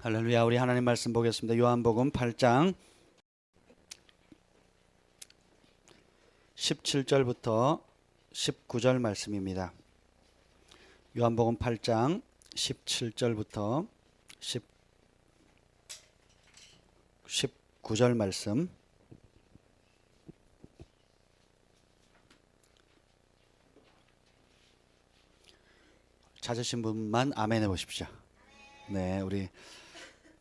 할렐루야. 우리 하나님 말씀 보겠습니다. 요한복음 8장 17절부터 19절 말씀입니다. 요한복음 8장 17절부터 19절 말씀. 찾으신 분만 아멘 해보십시오. 네, 우리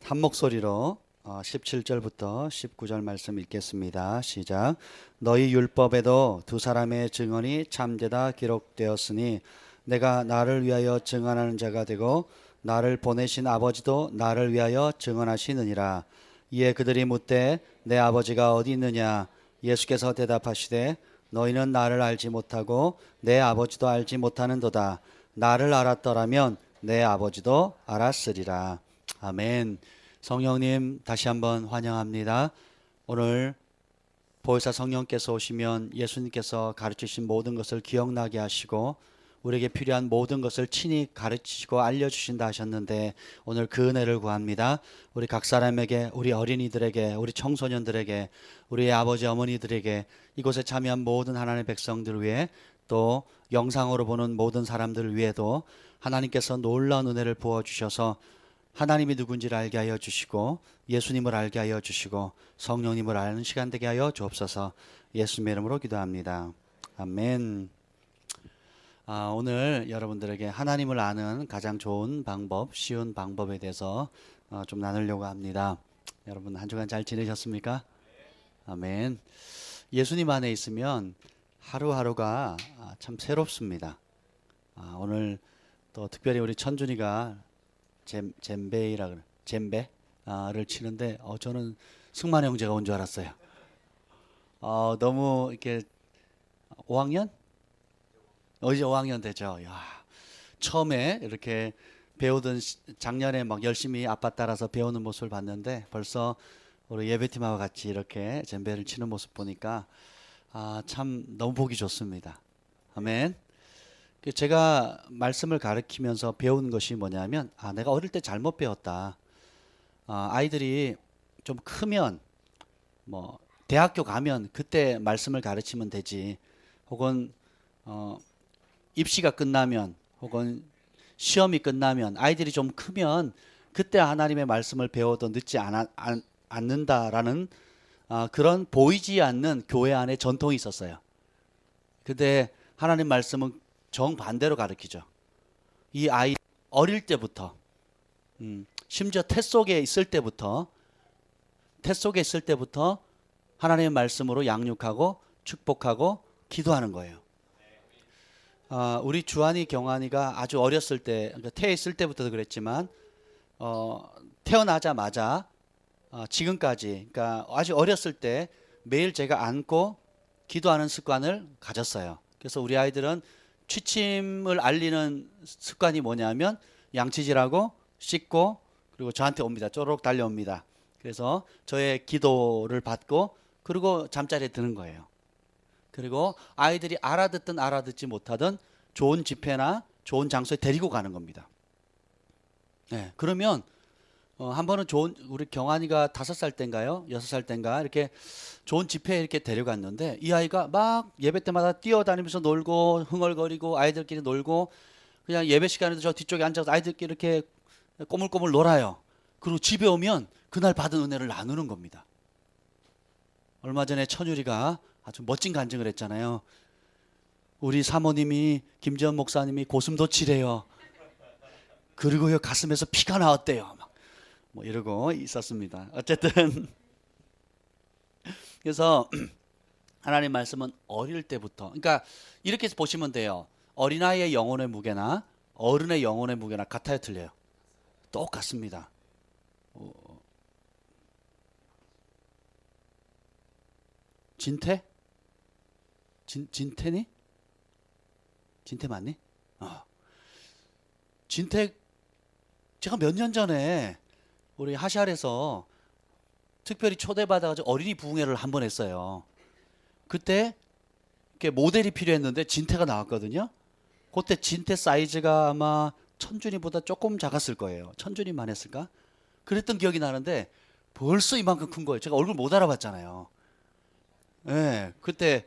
한 목소리로 17절부터 19절 말씀 읽겠습니다. 시작. 너희 율법에도 두 사람의 증언이 참되다 기록되었으니 내가 나를 위하여 증언하는 자가 되고 나를 보내신 아버지도 나를 위하여 증언하시느니라. 이에 그들이 묻되 내 아버지가 어디 있느냐? 예수께서 대답하시되 너희는 나를 알지 못하고 내 아버지도 알지 못하는도다. 나를 알았더라면 내 아버지도 알았으리라. 아멘. 성령님 다시 한번 환영합니다. 오늘 보혜사 성령께서 오시면 예수님께서 가르치신 모든 것을 기억나게 하시고 우리에게 필요한 모든 것을 친히 가르치시고 알려주신다 하셨는데 오늘 그 은혜를 구합니다. 우리 각 사람에게, 우리 어린이들에게, 우리 청소년들에게, 우리의 아버지 어머니들에게, 이곳에 참여한 모든 하나님의 백성들 위해, 또 영상으로 보는 모든 사람들을 위해도 하나님께서 놀라운 은혜를 부어주셔서 하나님이 누군지를 알게 하여 주시고 예수님을 알게 하여 주시고 성령님을 아는 시간 되게 하여 주옵소서. 예수님의 이름으로 기도합니다. 아멘. 오늘 여러분들에게 하나님을 아는 가장 좋은 방법, 쉬운 방법에 대해서 좀 나누려고 합니다. 여러분 한 주간 잘 지내셨습니까? 아멘. 예수님 안에 있으면 하루하루가 참 새롭습니다. 오늘 또 특별히 우리 천준이가 젬베를 치는데 저는 승만 형제가 온 줄 알았어요. 너무 이렇게 5학년? 이제 5학년 되죠. 야, 처음에 이렇게 배우던 작년에 막 열심히 아빠 따라서 배우는 모습을 봤는데 벌써 우리 예배팀하고 같이 이렇게 젬베를 치는 모습 보니까 참 너무 보기 좋습니다. 아멘. 제가 말씀을 가르치면서 배운 것이 뭐냐면 내가 어릴 때 잘못 배웠다. 아이들이 좀 크면 뭐 대학교 가면 그때 말씀을 가르치면 되지. 혹은 입시가 끝나면 혹은 시험이 끝나면 아이들이 좀 크면 그때 하나님의 말씀을 배워도 늦지 않는다라는 그런 보이지 않는 교회 안에 전통이 있었어요. 근데 하나님 말씀은 정반대로 가르치죠. 이 아이 어릴 때부터 심지어 태 속에 있을 때부터 하나님의 말씀으로 양육하고 축복하고 기도하는 거예요. 우리 주한이 경한이가 아주 어렸을 때, 그러니까 태에 있을 때부터도 그랬지만 태어나자마자 지금까지, 그러니까 아주 어렸을 때 매일 제가 안고 기도하는 습관을 가졌어요. 그래서 우리 아이들은 취침을 알리는 습관이 뭐냐면 양치질하고 씻고 그리고 저한테 옵니다. 쪼록 달려옵니다. 그래서 저의 기도를 받고 그리고 잠자리에 드는 거예요. 그리고 아이들이 알아듣든 알아듣지 못하든 좋은 집회나 좋은 장소에 데리고 가는 겁니다. 네, 그러면 한 번은 우리 경환이가 5살 때인가요? 6살 때인가 이렇게 좋은 집회에 이렇게 데려갔는데 이 아이가 막 예배 때마다 뛰어다니면서 놀고 흥얼거리고 아이들끼리 놀고 그냥 예배 시간에도 저 뒤쪽에 앉아서 아이들끼리 이렇게 꼬물꼬물 놀아요. 그리고 집에 오면 그날 받은 은혜를 나누는 겁니다. 얼마 전에 천율이가 아주 멋진 간증을 했잖아요. 우리 사모님이 김지현 목사님이 고슴도치래요. 그리고요 가슴에서 피가 나왔대요. 뭐 이러고 있었습니다. 어쨌든 그래서 하나님 말씀은 어릴 때부터, 그러니까 이렇게 보시면 돼요. 어린아이의 영혼의 무게나 어른의 영혼의 무게나 같아요, 틀려요? 똑같습니다. 진태? 진태니? 진태 맞니? 진태 제가 몇 년 전에 우리 하샬에서 특별히 초대받아가지고 어린이 부흥회를 한 번 했어요. 그때 이렇게 모델이 필요했는데 진태가 나왔거든요. 그때 진태 사이즈가 아마 천준이보다 조금 작았을 거예요. 천준이만 했을까? 그랬던 기억이 나는데 벌써 이만큼 큰 거예요. 제가 얼굴 못 알아봤잖아요. 예, 그때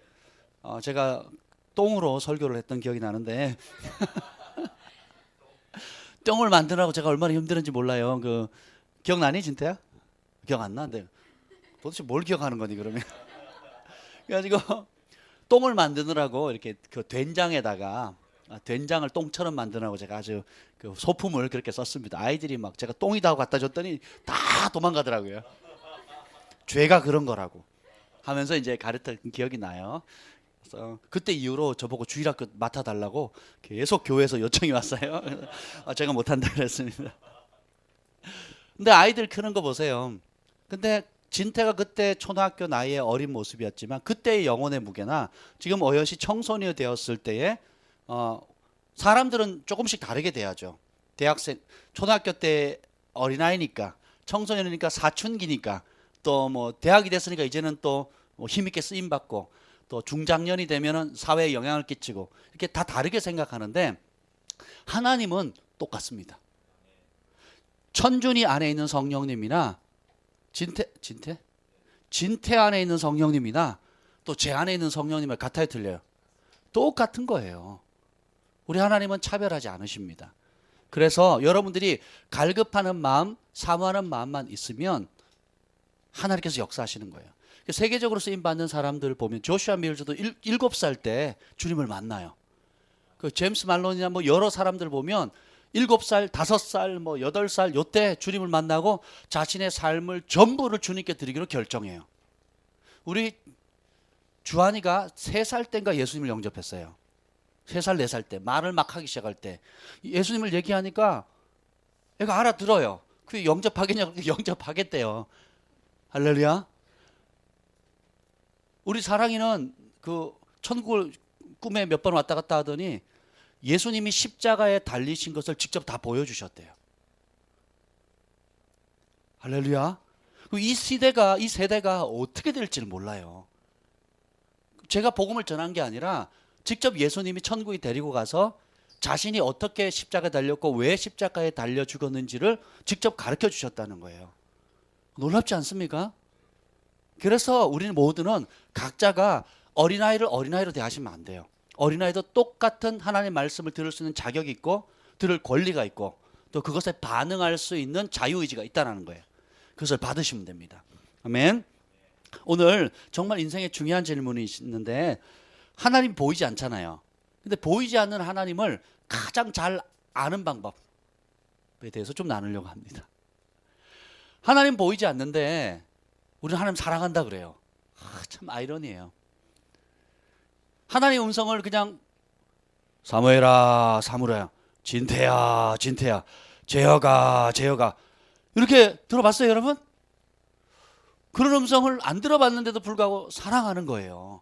제가 똥으로 설교를 했던 기억이 나는데 똥을 만드느라고 제가 얼마나 힘들었는지 몰라요. 그 기억나니 진태야? 기억 안 나? 근데 도대체 뭘 기억하는 거니 그러면? 그래가지고 똥을 만드느라고 이렇게 그 된장에다가 된장을 똥처럼 만드느라고 제가 아주 그 소품을 그렇게 썼습니다. 아이들이 막 제가 똥이다 하고 갖다 줬더니 다 도망가더라고요. 죄가 그런 거라고 하면서 이제 가르쳤던 기억이 나요. 그래서 그때 이후로 저보고 주일학교 맡아달라고 계속 교회에서 요청이 왔어요. 제가 못한다 그랬습니다. 근데 아이들 크는 거 보세요. 근데 진태가 그때 초등학교 나이의 어린 모습이었지만 그때의 영혼의 무게나 지금 어여시 청소년이 되었을 때에 사람들은 조금씩 다르게 돼야죠. 대학생, 초등학교 때 어린아이니까, 청소년이니까 사춘기니까, 또 뭐 대학이 됐으니까 이제는 또 뭐 힘있게 쓰임 받고, 또 중장년이 되면은 사회에 영향을 끼치고, 이렇게 다 다르게 생각하는데 하나님은 똑같습니다. 천준이 안에 있는 성령님이나 진태 안에 있는 성령님이나 또 제 안에 있는 성령님을 같아요, 틀려요? 똑같은 거예요. 우리 하나님은 차별하지 않으십니다. 그래서 여러분들이 갈급하는 마음, 사모하는 마음만 있으면 하나님께서 역사하시는 거예요. 세계적으로 쓰임 받는 사람들 보면 조슈아 밀즈도 7살 때 주님을 만나요. 그 제임스 말론이나 뭐 여러 사람들 보면 7살, 5살, 뭐 8살 요때 주님을 만나고 자신의 삶을 전부를 주님께 드리기로 결정해요. 우리 주한이가 3살 때인가 예수님을 영접했어요. 3살, 4살 때 말을 막 하기 시작할 때 예수님을 얘기하니까 애가 알아들어요. 그게 영접하겠냐고 영접하겠대요. 할렐루야. 우리 사랑이는 그 천국을 꿈에 몇 번 왔다 갔다 하더니 예수님이 십자가에 달리신 것을 직접 다 보여주셨대요. 할렐루야. 이 세대가 어떻게 될지를 몰라요. 제가 복음을 전한 게 아니라 직접 예수님이 천국에 데리고 가서 자신이 어떻게 십자가에 달렸고 왜 십자가에 달려 죽었는지를 직접 가르쳐 주셨다는 거예요. 놀랍지 않습니까? 그래서 우리는 모두는 각자가 어린아이를 어린아이로 대하시면 안 돼요. 어린아이도 똑같은 하나님의 말씀을 들을 수 있는 자격이 있고 들을 권리가 있고 또 그것에 반응할 수 있는 자유의지가 있다는 거예요. 그것을 받으시면 됩니다. 아멘. 오늘 정말 인생에 중요한 질문이 있는데 하나님 보이지 않잖아요. 근데 보이지 않는 하나님을 가장 잘 아는 방법에 대해서 좀 나누려고 합니다. 하나님 보이지 않는데 우리는 하나님 사랑한다 그래요. 참 아이러니해요. 하나님의 음성을 그냥 사무엘아 사무엘아 진태야 진태야 제어가 이렇게 들어봤어요 여러분? 그런 음성을 안 들어봤는데도 불구하고 사랑하는 거예요.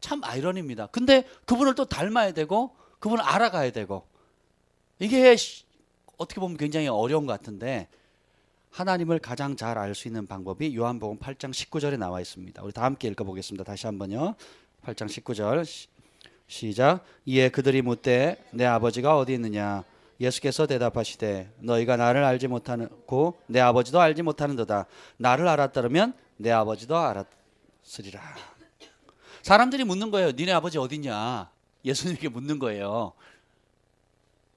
참 아이러니입니다. 근데 그분을 또 닮아야 되고 그분을 알아가야 되고 이게 어떻게 보면 굉장히 어려운 것 같은데 하나님을 가장 잘 알 수 있는 방법이 요한복음 8장 19절에 나와 있습니다. 우리 다 함께 읽어보겠습니다. 다시 한번요. 8장 19절 시작. 이에 그들이 묻되 내 아버지가 어디 있느냐. 예수께서 대답하시되 너희가 나를 알지 못하고 내 아버지도 알지 못하는도다. 나를 알았더라면 내 아버지도 알았으리라. 사람들이 묻는 거예요. 니네 아버지 어디 있냐. 예수님에게 묻는 거예요.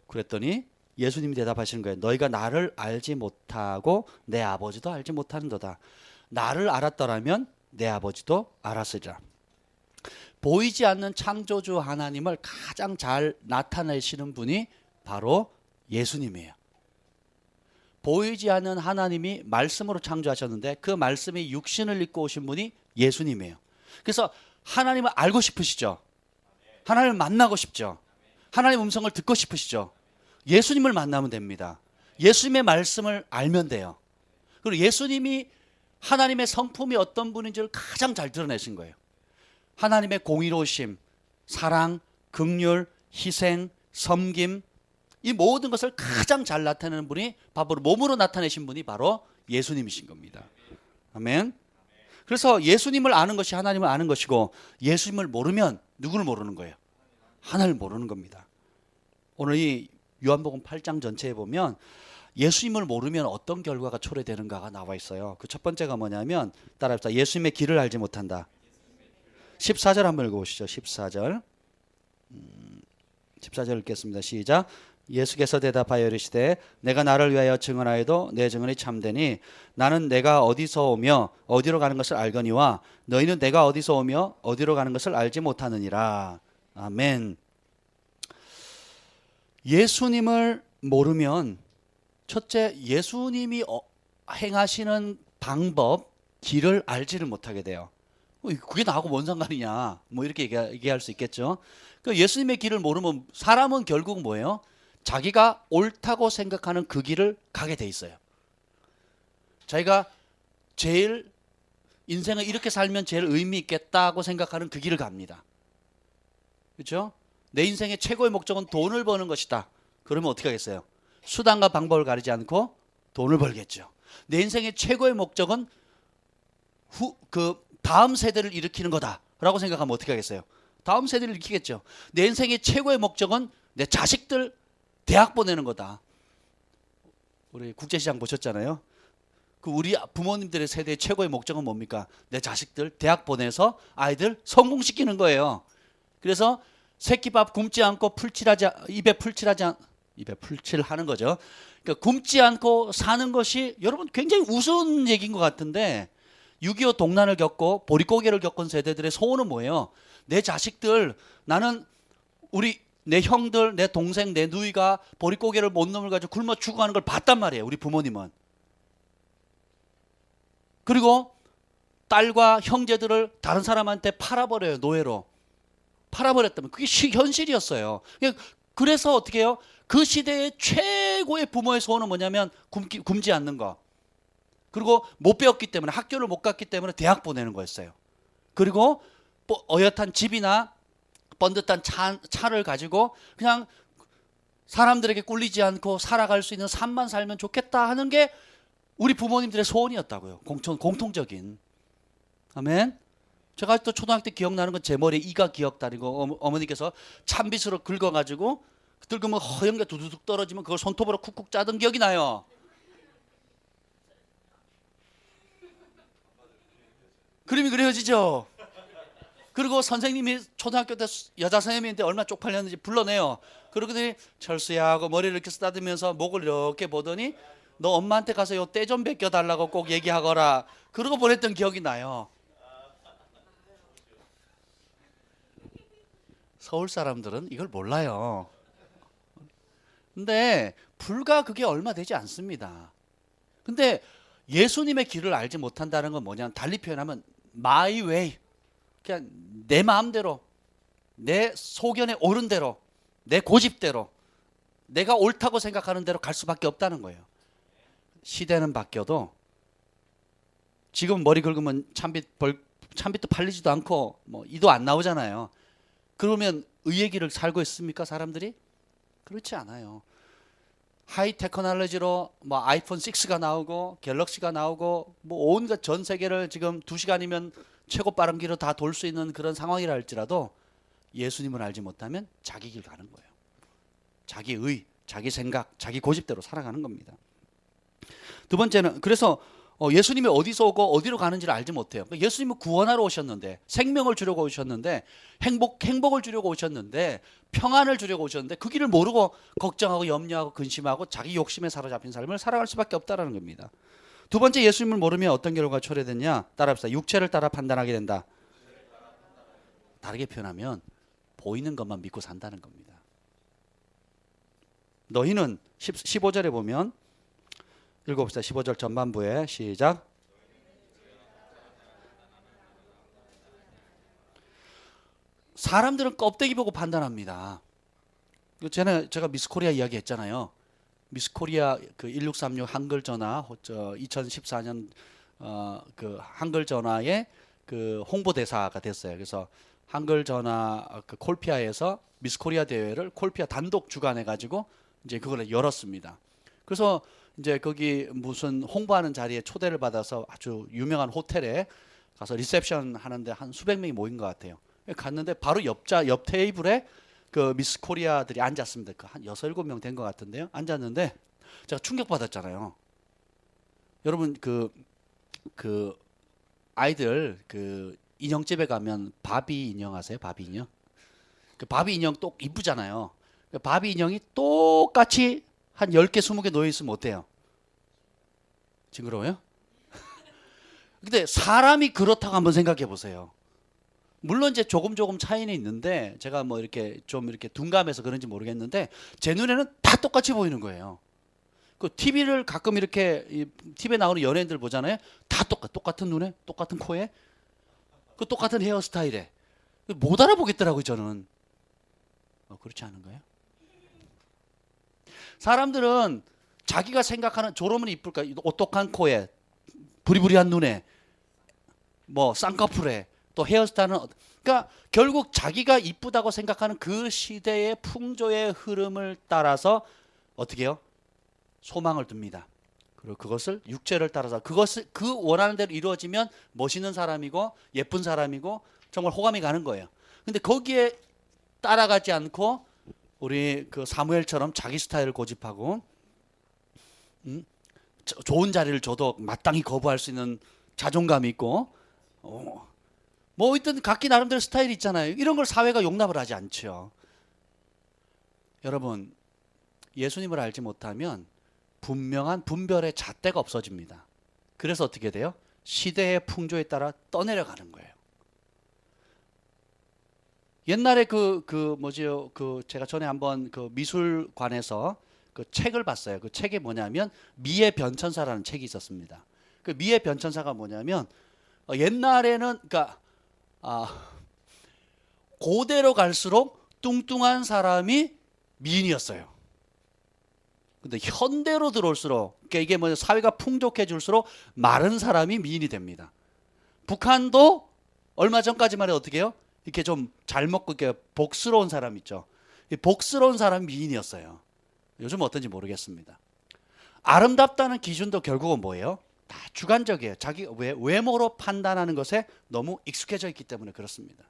그랬더니 예수님이 대답하시는 거예요. 너희가 나를 알지 못하고 내 아버지도 알지 못하는도다. 나를 알았더라면 내 아버지도 알았으리라. 보이지 않는 창조주 하나님을 가장 잘 나타내시는 분이 바로 예수님이에요. 보이지 않는 하나님이 말씀으로 창조하셨는데 그 말씀이 육신을 입고 오신 분이 예수님이에요. 그래서 하나님을 알고 싶으시죠? 하나님을 만나고 싶죠? 하나님의 음성을 듣고 싶으시죠? 예수님을 만나면 됩니다. 예수님의 말씀을 알면 돼요. 그리고 예수님이 하나님의 성품이 어떤 분인지를 가장 잘 드러내신 거예요. 하나님의 공의로우심, 사랑, 긍휼, 희생, 섬김 이 모든 것을 가장 잘 나타내는 분이 바로 몸으로 나타내신 분이 바로 예수님이신 겁니다. 아멘. 그래서 예수님을 아는 것이 하나님을 아는 것이고 예수님을 모르면 누구를 모르는 거예요? 하나님을 모르는 겁니다. 오늘 이 요한복음 8장 전체에 보면 예수님을 모르면 어떤 결과가 초래되는가가 나와 있어요. 그 첫 번째가 뭐냐면 따라합시다. 예수님의 길을 알지 못한다. 14절 한번 읽어보시죠. 14절 14절 읽겠습니다. 시작. 예수께서 대답하여 이르시되 내가 나를 위하여 증언하여도 내 증언이 참되니 나는 내가 어디서 오며 어디로 가는 것을 알거니와 너희는 내가 어디서 오며 어디로 가는 것을 알지 못하느니라. 아멘. 예수님을 모르면 첫째, 예수님이 행하시는 방법, 길을 알지를 못하게 돼요. 그게 나하고 뭔 상관이냐, 뭐 이렇게 얘기할 수 있겠죠. 그 예수님의 길을 모르면 사람은 결국 뭐예요? 자기가 옳다고 생각하는 그 길을 가게 돼 있어요. 자기가 제일 인생을 이렇게 살면 제일 의미 있겠다고 생각하는 그 길을 갑니다. 그렇죠? 내 인생의 최고의 목적은 돈을 버는 것이다. 그러면 어떻게 하겠어요? 수단과 방법을 가리지 않고 돈을 벌겠죠. 내 인생의 최고의 목적은 다음 세대를 일으키는 거다라고 생각하면 어떻게 하겠어요? 다음 세대를 일으키겠죠. 내 인생의 최고의 목적은 내 자식들 대학 보내는 거다. 우리 국제시장 보셨잖아요. 그 우리 부모님들의 세대의 최고의 목적은 뭡니까? 내 자식들 대학 보내서 아이들 성공시키는 거예요. 그래서 새끼밥 굶지 않고 입에 풀칠하는 거죠. 그러니까 굶지 않고 사는 것이 여러분 굉장히 우스운 얘기인 것 같은데 6.25 동란을 겪고 보릿고개를 겪은 세대들의 소원은 뭐예요? 내 자식들, 나는 내 형들, 내 동생, 내 누이가 보릿고개를 못 넘어가지고 굶어 죽어가는 걸 봤단 말이에요. 우리 부모님은. 그리고 딸과 형제들을 다른 사람한테 팔아버려요. 노예로. 팔아버렸다면 그게 현실이었어요. 그래서 어떻게 해요? 그 시대의 최고의 부모의 소원은 뭐냐면 굶지 않는 거. 그리고 못 배웠기 때문에, 학교를 못 갔기 때문에 대학 보내는 거였어요. 그리고 어엿한 집이나 번듯한 차를 가지고 그냥 사람들에게 꿀리지 않고 살아갈 수 있는 삶만 살면 좋겠다 하는 게 우리 부모님들의 소원이었다고요. 공통적인. 아멘. 제가 아직도 초등학교 때 기억나는 건 제 머리에 이가 기억다리고 어머니께서 찬빗으로 긁어가지고 긁으면 허연 게 두두둑 떨어지면 그걸 손톱으로 쿡쿡 짜던 기억이 나요. 그림이 그려지죠. 그리고 선생님이 초등학교 때 여자 선생님인데 얼마나 쪽팔렸는지 불러내요. 그러더니 철수야 하고 머리를 이렇게 쓰다듬으면서 목을 이렇게 보더니 너 엄마한테 가서 요 때 좀 벗겨달라고 꼭 얘기하거라. 그러고 보냈던 기억이 나요. 서울 사람들은 이걸 몰라요. 근데 불과 그게 얼마 되지 않습니다. 근데 예수님의 길을 알지 못한다는 건 뭐냐면 달리 표현하면 my way, 그냥 내 마음대로, 내 소견에 옳은 대로, 내 고집대로, 내가 옳다고 생각하는 대로 갈 수밖에 없다는 거예요. 시대는 바뀌어도 지금 머리 긁으면 찬빛도 팔리지도 않고 뭐 이도 안 나오잖아요. 그러면 의의 길을 살고 있습니까, 사람들이? 그렇지 않아요. 하이 테크놀로지로 뭐 아이폰 6가 나오고 갤럭시가 나오고 뭐 온갖 전 세계를 지금 2시간이면 최고 빠른 길로 다 돌 수 있는 그런 상황이라 할지라도 예수님을 알지 못하면 자기 길 가는 거예요. 자기 의, 자기 생각, 자기 고집대로 살아가는 겁니다. 두 번째는 그래서 예수님이 어디서 오고 어디로 가는지를 알지 못해요. 예수님은 구원하러 오셨는데, 생명을 주려고 오셨는데, 행복을 주려고 오셨는데, 평안을 주려고 오셨는데 그 길을 모르고 걱정하고 염려하고 근심하고 자기 욕심에 사로잡힌 삶을 살아갈 수밖에 없다는 겁니다. 두 번째, 예수님을 모르면 어떤 결과가 초래되냐? 따라합시다. 육체를 따라 판단하게 된다. 다르게 표현하면 보이는 것만 믿고 산다는 겁니다. 너희는 15절에 보면 읽어봅시다. 15절 전반부에 시작. 사람들은 껍데기 보고 판단합니다. 제가 미스코리아 이야기 했잖아요. 미스코리아 그 1636 한글전화 2014년 그 한글전화의 그 홍보대사가 됐어요. 그래서 한글전화 그 콜피아에서 미스코리아 대회를 콜피아 단독 주관해 가지고 이제 그걸 열었습니다. 그래서 이제 거기 무슨 홍보하는 자리에 초대를 받아서 아주 유명한 호텔에 가서 리셉션 하는데 한 수백 명이 모인 것 같아요. 갔는데 바로 옆 테이블에 그 미스 코리아들이 앉았습니다. 그 한 6, 7명 된 것 같은데요. 앉았는데 제가 충격받았잖아요. 여러분 그 아이들 그 인형집에 가면 바비 인형 아세요? 바비 인형? 그 바비 인형 또 이쁘잖아요. 그 바비 인형이 똑같이 한 10개, 20개 놓여 있으면 어때요? 징그러워요? 근데 사람이 그렇다고 한번 생각해 보세요. 물론 이제 조금 차이는 있는데 제가 뭐 이렇게 좀 이렇게 둔감해서 그런지 모르겠는데 제 눈에는 다 똑같이 보이는 거예요. 그 TV를 가끔 이렇게 TV에 나오는 연예인들 보잖아요. 다 똑같은 눈에, 똑같은 코에, 그 똑같은 헤어스타일에 못 알아보겠더라고요 저는. 그렇지 않은가요? 사람들은 자기가 생각하는 저러면 이쁠까? 오똑한 코에, 부리부리한 눈에, 뭐 쌍꺼풀에, 또 헤어스타일은 그러니까 결국 자기가 이쁘다고 생각하는 그 시대의 풍조의 흐름을 따라서 어떻게 해요? 소망을 둡니다. 그리고 그것을 육체를 따라서 그것을 그 원하는 대로 이루어지면 멋있는 사람이고 예쁜 사람이고 정말 호감이 가는 거예요. 근데 거기에 따라가지 않고 우리 그 사무엘처럼 자기 스타일을 고집하고 좋은 자리를 줘도 마땅히 거부할 수 있는 자존감이 있고 뭐 있든 각기 나름대로 스타일이 있잖아요. 이런 걸 사회가 용납을 하지 않죠. 여러분 예수님을 알지 못하면 분명한 분별의 잣대가 없어집니다. 그래서 어떻게 돼요? 시대의 풍조에 따라 떠내려가는 거예요. 옛날에 그 뭐지요? 그 제가 전에 한번 그 미술관에서 그 책을 봤어요. 그 책이 뭐냐면 미의 변천사라는 책이 있었습니다. 그 미의 변천사가 뭐냐면 옛날에는 그러니까 고대로 갈수록 뚱뚱한 사람이 미인이었어요. 근데 현대로 들어올수록 그러니까 이게 뭐 사회가 풍족해질수록 마른 사람이 미인이 됩니다. 북한도 얼마 전까지만 해도 어떻게 해요? 이렇게 좀 잘 먹고 이렇게 복스러운 사람 있죠. 이 복스러운 사람이 미인이었어요. 요즘 어떤지 모르겠습니다. 아름답다는 기준도 결국은 뭐예요? 다 주관적이에요. 자기 외모로 판단하는 것에 너무 익숙해져 있기 때문에 그렇습니다.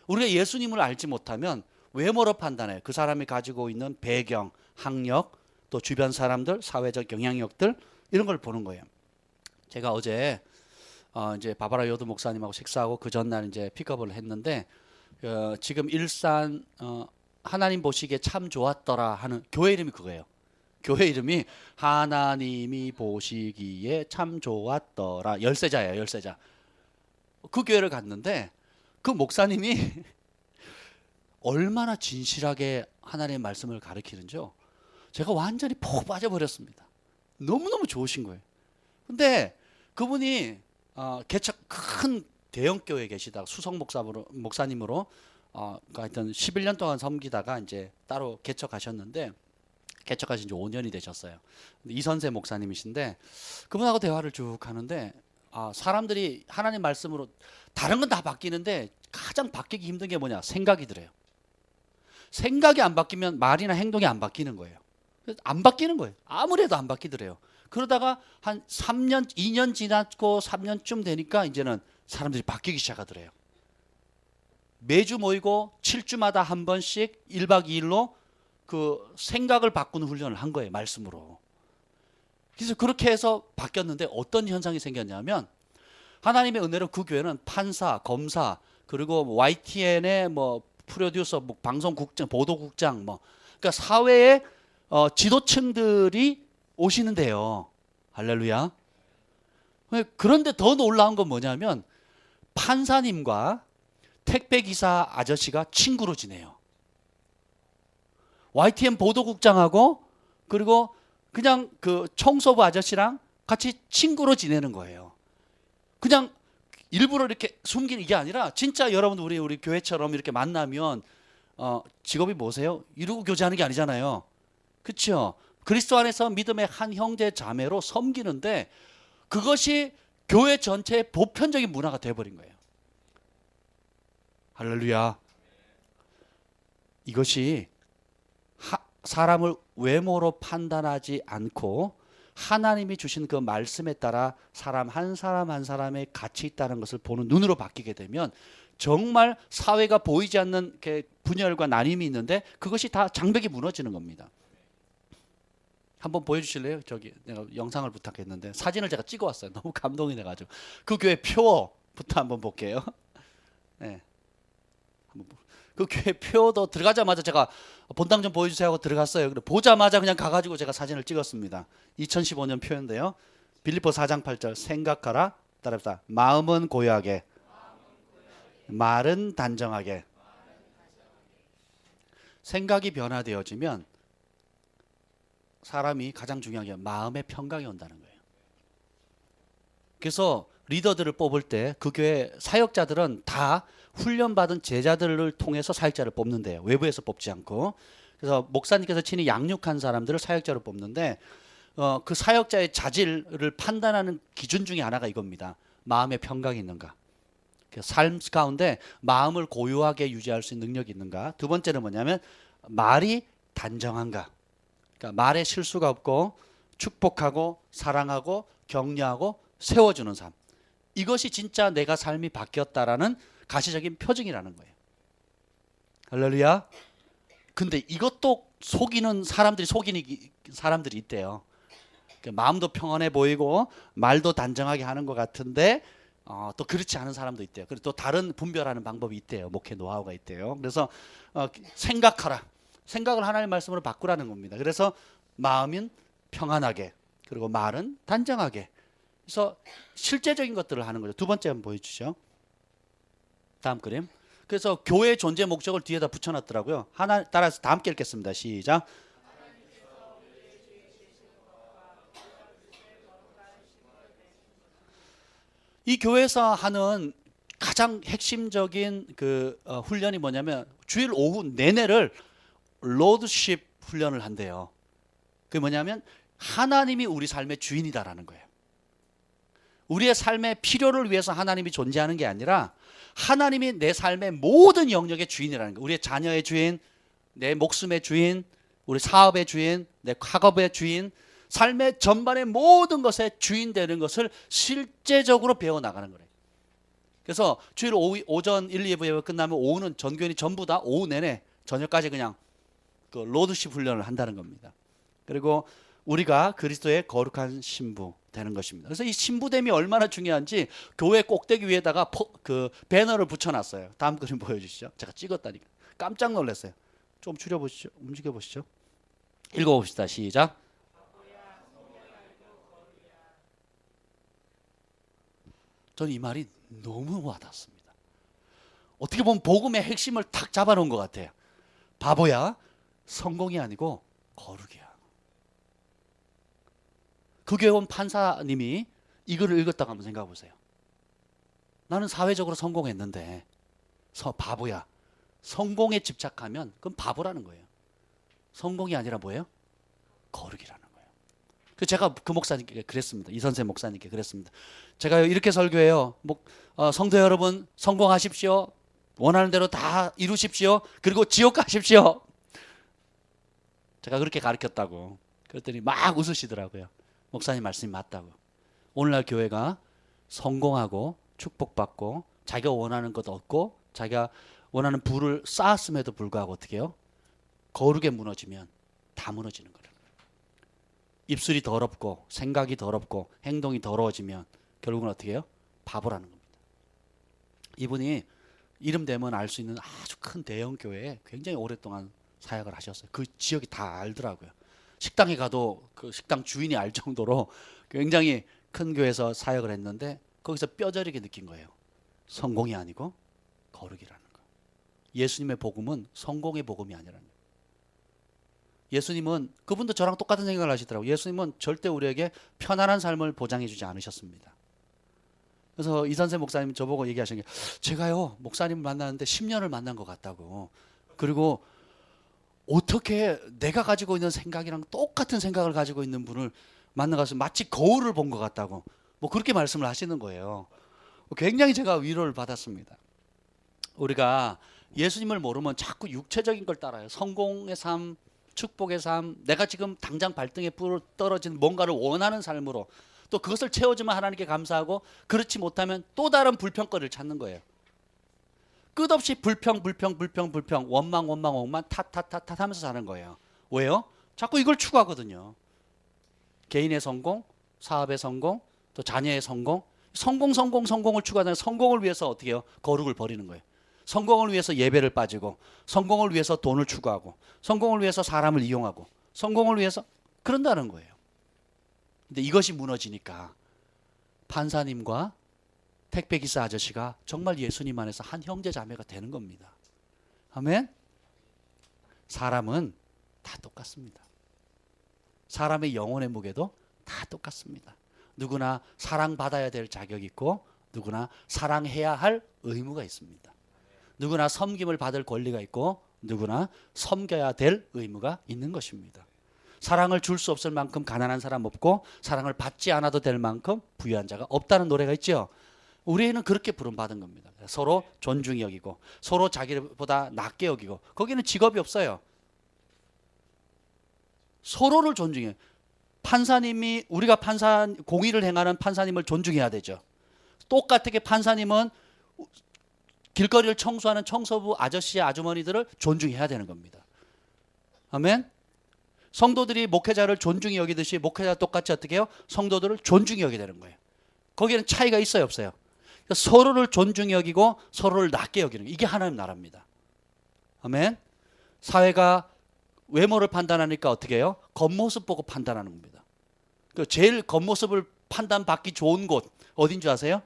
우리가 예수님을 알지 못하면 외모로 판단해요. 그 사람이 가지고 있는 배경, 학력, 또 주변 사람들, 사회적 영향력들 이런 걸 보는 거예요. 제가 어제 이제 바바라 요드 목사님하고 식사하고 그 전날 이제 픽업을 했는데 지금 일산 하나님 보시기에 참 좋았더라 하는 교회 이름이 그거예요. 교회 이름이 하나님이 보시기에 참 좋았더라. 열세자예요, 열세자. 그 교회를 갔는데 그 목사님이 얼마나 진실하게 하나님의 말씀을 가르치는지요. 제가 완전히 푹 빠져버렸습니다. 너무너무 좋으신 거예요. 근데 그분이 개척 큰 대형 교회에 계시다가 수석 목사님으로 하여튼 11년 동안 섬기다가 이제 따로 개척하셨는데 개척하신 지 5년이 되셨어요. 이선세 목사님이신데 그분하고 대화를 쭉 하는데 사람들이 하나님 말씀으로 다른 건 다 바뀌는데 가장 바뀌기 힘든 게 뭐냐? 생각이더래요. 생각이 안 바뀌면 말이나 행동이 안 바뀌는 거예요. 안 바뀌는 거예요. 아무래도 안 바뀌더래요. 그러다가 한 3년, 2년 지났고 3년쯤 되니까 이제는 사람들이 바뀌기 시작하더래요. 매주 모이고 7주마다 한 번씩 1박 2일로 그 생각을 바꾸는 훈련을 한 거예요. 말씀으로. 그래서 그렇게 해서 바뀌었는데 어떤 현상이 생겼냐면 하나님의 은혜로 그 교회는 판사, 검사, 그리고 YTN의 뭐 프로듀서, 뭐 방송국장, 보도국장, 뭐 그러니까 사회의 지도층들이 오시는데요. 할렐루야. 그런데 더 놀라운 건 뭐냐면 판사님과 택배기사 아저씨가 친구로 지내요. YTN 보도국장하고 그리고 그냥 그 청소부 아저씨랑 같이 친구로 지내는 거예요. 그냥 일부러 이렇게 숨기는 게 아니라 진짜 여러분 우리 교회처럼 이렇게 만나면 직업이 뭐세요? 이러고 교제하는 게 아니잖아요. 그렇죠? 그리스도 안에서 믿음의 한 형제 자매로 섬기는데 그것이 교회 전체의 보편적인 문화가 되어버린 거예요. 할렐루야. 이것이 사람을 외모로 판단하지 않고 하나님이 주신 그 말씀에 따라 사람 한 사람의 가치 있다는 것을 보는 눈으로 바뀌게 되면 정말 사회가 보이지 않는 분열과 나님이 있는데 그것이 다 장벽이 무너지는 겁니다. 한번 보여주실래요? 저기 내가 영상을 부탁했는데 사진을 제가 찍어왔어요. 너무 감동이 돼가지고 그 교회 표부터 한번 볼게요. 네. 그 교회 표도 들어가자마자 제가 본당 좀 보여주세요 하고 들어갔어요. 보자마자 그냥 가가지고 제가 사진을 찍었습니다. 2015년 표인데요. 빌립보 4장 8절 생각하라 따라합시다. 마음은 고요하게 말은 단정하게. 생각이 변화되어지면 사람이 가장 중요한 게 마음의 평강이 온다는 거예요. 그래서 리더들을 뽑을 때 그 교회 사역자들은 다 훈련받은 제자들을 통해서 사역자를 뽑는데요. 외부에서 뽑지 않고. 그래서 목사님께서 친히 양육한 사람들을 사역자로 뽑는데 그 사역자의 자질을 판단하는 기준 중에 하나가 이겁니다. 마음의 평강이 있는가. 삶 가운데 마음을 고요하게 유지할 수 있는 능력이 있는가. 두 번째는 뭐냐면 말이 단정한가. 그러니까 말에 실수가 없고 축복하고 사랑하고 격려하고 세워주는 삶. 이것이 진짜 내가 삶이 바뀌었다라는 가시적인 표징이라는 거예요. 할렐루야. 근데 이것도 속이는 사람들이 있대요. 마음도 평안해 보이고 말도 단정하게 하는 것 같은데 또 그렇지 않은 사람도 있대요. 그리고 또 다른 분별하는 방법이 있대요. 목회 노하우가 있대요. 그래서 생각하라. 생각을 하나님의 말씀으로 바꾸라는 겁니다. 그래서 마음은 평안하게 그리고 말은 단정하게. 그래서 실제적인 것들을 하는 거죠. 두 번째 한번 보여주시죠. 다음 그림. 그래서 교회의 존재 목적을 뒤에다 붙여놨더라고요. 하나 따라서 다 함께 읽겠습니다. 시작. 이 교회에서 하는 가장 핵심적인 훈련이 뭐냐면 주일 오후 내내를 로드십 훈련을 한대요. 그게 뭐냐면 하나님이 우리 삶의 주인이다라는 거예요. 우리의 삶의 필요를 위해서 하나님이 존재하는 게 아니라 하나님이 내 삶의 모든 영역의 주인이라는 거예요. 우리의 자녀의 주인, 내 목숨의 주인, 우리 사업의 주인, 내 학업의 주인, 삶의 전반의 모든 것의 주인 되는 것을 실제적으로 배워나가는 거예요. 그래서 주일 오전 1, 2부 예배 끝나면 오후는 전교인이 전부 다 오후 내내 저녁까지 그냥 그 로드십 훈련을 한다는 겁니다. 그리고 우리가 그리스도의 거룩한 신부 되는 것입니다. 그래서 이 신부됨이 얼마나 중요한지 교회 꼭대기 위에다가 그 배너를 붙여놨어요. 다음 그림 보여주시죠. 제가 찍었다니까 깜짝 놀랐어요. 좀 줄여보시죠. 움직여보시죠. 읽어봅시다. 시작. 저는 이 말이 너무 와닿습니다. 어떻게 보면 복음의 핵심을 탁 잡아놓은 것 같아요. 바보야, 성공이 아니고 거룩이야. 그 교회 온 판사님이 이 글을 읽었다고 한번 생각해 보세요. 나는 사회적으로 성공했는데 바보야. 성공에 집착하면 그건 바보라는 거예요. 성공이 아니라 뭐예요? 거룩이라는 거예요. 그래서 제가 그 목사님께 그랬습니다. 이선생 목사님께 그랬습니다. 제가 이렇게 설교해요. 성도 여러분 성공하십시오. 원하는 대로 다 이루십시오. 그리고 지옥 가십시오. 제가 그렇게 가르쳤다고. 그랬더니 막 웃으시더라고요. 목사님 말씀이 맞다고. 오늘날 교회가 성공하고 축복받고 자기가 원하는 것 얻고 자기가 원하는 부를 쌓았음에도 불구하고 어떻게 해요? 거룩에 무너지면 다 무너지는 거예요. 입술이 더럽고 생각이 더럽고 행동이 더러워지면 결국은 어떻게 해요? 바보라는 겁니다. 이분이 이름 대면 알 수 있는 아주 큰 대형 교회에 굉장히 오랫동안 사역을 하셨어요. 그 지역이 다 알더라고요. 식당에 가도 그 식당 주인이 알 정도로 굉장히 큰 교회에서 사역을 했는데 거기서 뼈저리게 느낀 거예요. 성공이 아니고 거룩이라는 거. 예수님의 복음은 성공의 복음이 아니라는 거예요. 예수님은 그분도 저랑 똑같은 생각을 하시더라고요. 예수님은 절대 우리에게 편안한 삶을 보장해 주지 않으셨습니다. 그래서 이선생 목사님 저보고 얘기하신 게 제가요 목사님을 만나는데 10년을 만난 것 같다고. 그리고 어떻게 내가 가지고 있는 생각이랑 똑같은 생각을 가지고 있는 분을 만나가서 마치 거울을 본 것 같다고 그렇게 말씀을 하시는 거예요. 굉장히 제가 위로를 받았습니다. 우리가 예수님을 모르면 자꾸 육체적인 걸 따라요. 성공의 삶, 축복의 삶, 내가 지금 당장 발등에 떨어진 뭔가를 원하는 삶으로 또 그것을 채워주면 하나님께 감사하고 그렇지 못하면 또 다른 불평거리를 찾는 거예요. 끝없이 불평, 원망 탓 하면서 사는 거예요. 왜요? 자꾸 이걸 추구하거든요. 개인의 성공, 사업의 성공, 또 자녀의 성공, 성공을 추구하는 성공을 위해서 어떻게 해요? 거룩을 버리는 거예요. 성공을 위해서 예배를 빠지고, 성공을 위해서 돈을 추구하고, 성공을 위해서 사람을 이용하고, 성공을 위해서 그런다는 거예요. 근데 이것이 무너지니까 판사님과 택배기사 아저씨가 정말 예수님 안에서 한 형제 자매가 되는 겁니다. 아멘? 사람은 다 똑같습니다. 사람의 영혼의 무게도 다 똑같습니다. 누구나 사랑받아야 될 자격이 있고 누구나 사랑해야 할 의무가 있습니다. 누구나 섬김을 받을 권리가 있고 누구나 섬겨야 될 의무가 있는 것입니다. 사랑을 줄 수 없을 만큼 가난한 사람 없고 사랑을 받지 않아도 될 만큼 부유한 자가 없다는 노래가 있죠. 우리는 그렇게 부름받은 겁니다. 서로 존중히 여기고 서로 자기보다 낮게 여기고 거기는 직업이 없어요. 서로를 존중해요. 판사님이 우리가 공의를 행하는 판사님을 존중해야 되죠. 똑같게 판사님은 길거리를 청소하는 청소부 아저씨 아주머니들을 존중해야 되는 겁니다. 아멘. 성도들이 목회자를 존중히 여기듯이 목회자 똑같이 어떻게 해요? 성도들을 존중히 여기게 되는 거예요. 거기에는 차이가 있어요, 없어요? 그러니까 서로를 존중히 여기고 서로를 낮게 여기는 거예요. 이게 하나님 나라입니다. 아멘. 사회가 외모를 판단하니까 어떻게 해요? 겉모습 보고 판단하는 겁니다. 제일 겉모습을 판단받기 좋은 곳 어딘 줄 아세요?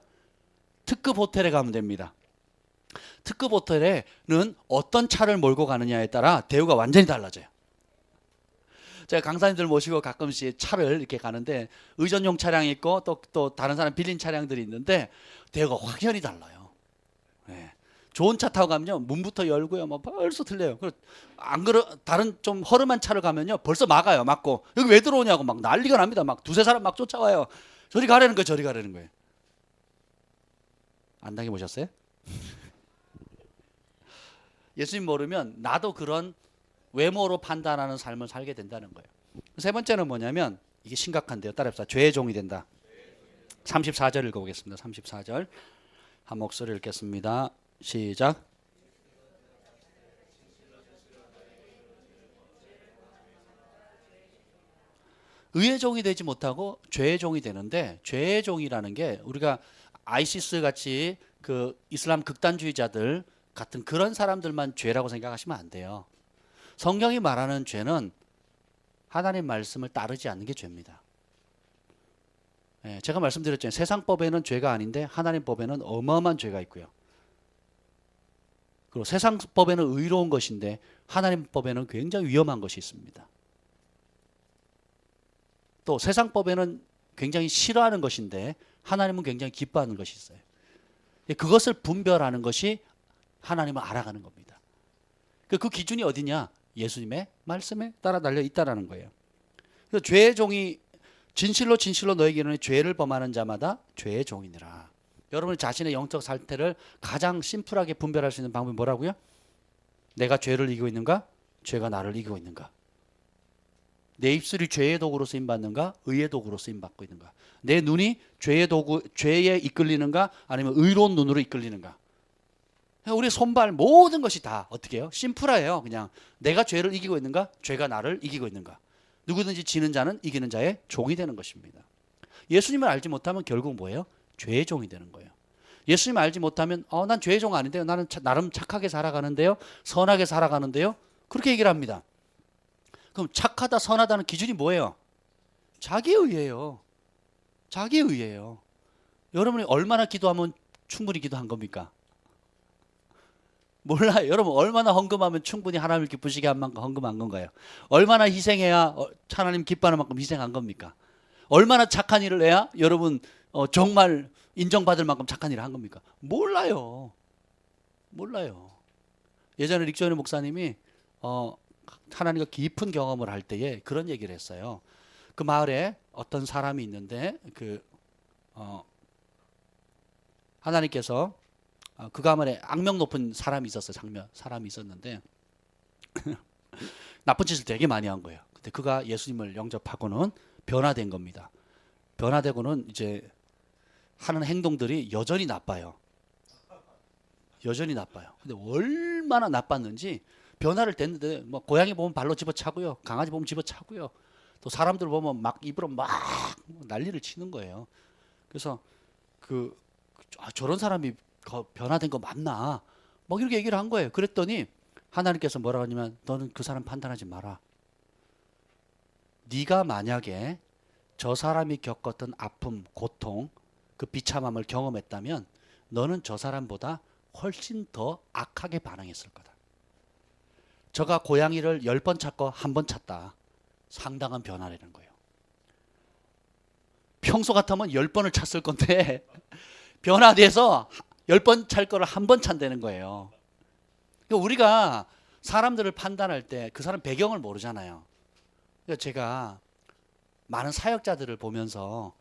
특급 호텔에 가면 됩니다. 특급 호텔에는 어떤 차를 몰고 가느냐에 따라 대우가 완전히 달라져요. 제가 강사님들 모시고 가끔씩 차를 이렇게 가는데 의전용 차량이 있고 또 다른 사람 빌린 차량들이 있는데 대우가 확연히 달라요. 네. 좋은 차 타고 가면요 문부터 열고요 뭐 벌써 틀려요. 안 다른 좀 허름한 차를 가면요 벌써 막고 여기 왜 들어오냐고 막 난리가 납니다. 막 두세 사람 막 쫓아와요. 저리 가라는 거예요. 안 당해보셨어요? 예수님 모르면 나도 그런 외모로 판단하는 삶을 살게 된다는 거예요. 세 번째는 뭐냐면 이게 심각한데요. 따라합시다. 죄의 종이 된다. 34절 읽어보겠습니다. 34절 한 목소리 읽겠습니다. 시작. 의의 종이 되지 못하고 죄의 종이 되는데 죄의 종이라는 게 우리가 아이시스 같이 그 이슬람 극단주의자들 같은 그런 사람들만 죄라고 생각하시면 안 돼요. 성경이 말하는 죄는 하나님 말씀을 따르지 않는 게 죄입니다. 제가 말씀드렸잖아요. 세상 법에는 죄가 아닌데 하나님 법에는 어마어마한 죄가 있고요. 그리고 세상 법에는 의로운 것인데 하나님 법에는 굉장히 위험한 것이 있습니다. 또 세상 법에는 굉장히 싫어하는 것인데 하나님은 굉장히 기뻐하는 것이 있어요. 그것을 분별하는 것이 하나님을 알아가는 겁니다. 그 기준이 어디냐? 예수님의 말씀에 따라 달려 있다라는 거예요. 그래서 죄의 종이 진실로 너에게 이르노니 죄를 범하는 자마다 죄의 종이니라. 여러분이 자신의 영적 상태를 가장 심플하게 분별할 수 있는 방법이 뭐라고요? 내가 죄를 이기고 있는가? 죄가 나를 이기고 있는가? 내 입술이 죄의 도구로 쓰임받는가? 의의 도구로 쓰임받고 있는가? 내 눈이 죄에 이끌리는가? 아니면 의로운 눈으로 이끌리는가? 우리 손발 모든 것이 다 어떻게 해요? 심플해요. 그냥 내가 죄를 이기고 있는가? 죄가 나를 이기고 있는가? 누구든지 지는 자는 이기는 자의 종이 되는 것입니다. 예수님을 알지 못하면 결국 뭐예요? 죄의 종이 되는 거예요. 예수님을 알지 못하면 난 죄의 종 아닌데요. 나는 나름 착하게 살아가는데요. 선하게 살아가는데요. 그렇게 얘기를 합니다. 그럼 착하다 선하다는 기준이 뭐예요? 자기의예요. 자기의예요. 여러분이 얼마나 기도하면 충분히 기도한 겁니까? 몰라요. 여러분 얼마나 헌금하면 충분히 하나님을 기쁘시게 한 만큼 헌금한 건가요? 얼마나 희생해야 하나님 기뻐하는 만큼 희생한 겁니까? 얼마나 착한 일을 해야 여러분 정말 인정받을 만큼 착한 일을 한 겁니까? 몰라요. 예전에 릭조니 목사님이 하나님과 깊은 경험을 할 때에 그런 얘기를 했어요. 그 마을에 어떤 사람이 있는데 하나님께서 그 가문에 악명 높은 사람이 있었어요. 사람이 있었는데 나쁜 짓을 되게 많이 한 거예요. 근데 그가 예수님을 영접하고는 변화된 겁니다. 변화되고는 이제 하는 행동들이 여전히 나빠요. 근데 얼마나 나빴는지 변화를 됐는데 뭐 고양이 보면 발로 집어차고요. 강아지 보면 집어차고요. 또 사람들 보면 막 입으로 막 난리를 치는 거예요. 그래서 저런 사람이 변화된 거 맞나? 막 이렇게 얘기를 한 거예요. 그랬더니 하나님께서 뭐라고 하냐면 너는 그 사람 판단하지 마라. 네가 만약에 저 사람이 겪었던 아픔, 고통, 그 비참함을 경험했다면 너는 저 사람보다 훨씬 더 악하게 반응했을 거다. 저가 고양이를 10번 찾고 1번 찾다. 상당한 변화라는 거예요. 평소 같으면 10번을 찾을 건데 변화돼서 10번 찾을 거를 1번 찾는 거예요. 그러니까 우리가 사람들을 판단할 때 그 사람 배경을 모르잖아요. 그러니까 제가 많은 사역자들을 보면서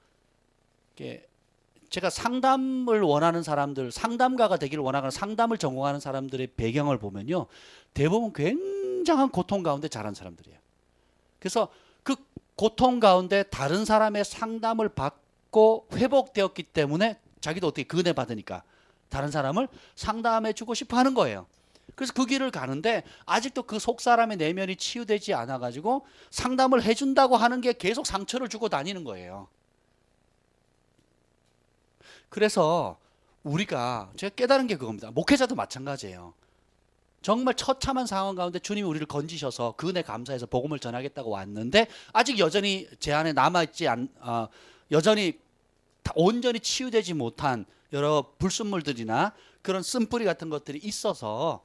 제가 상담을 원하는 사람들, 상담가가 되기를 원하는 상담을 전공하는 사람들의 배경을 보면요, 대부분 굉장한 고통 가운데 자란 사람들이에요. 그래서 그 고통 가운데 다른 사람의 상담을 받고 회복되었기 때문에 자기도 어떻게 그 은혜 받으니까 다른 사람을 상담해 주고 싶어 하는 거예요. 그래서 그 길을 가는데 아직도 그 속 사람의 내면이 치유되지 않아 가지고 상담을 해준다고 하는 게 계속 상처를 주고 다니는 거예요. 그래서 우리가 제가 깨달은 게 그겁니다. 목회자도 마찬가지예요. 정말 처참한 상황 가운데 주님이 우리를 건지셔서 그 은혜 감사해서 복음을 전하겠다고 왔는데 아직 여전히 제 안에 남아있지 여전히 온전히 치유되지 못한 여러 불순물들이나 그런 쓴뿌리 같은 것들이 있어서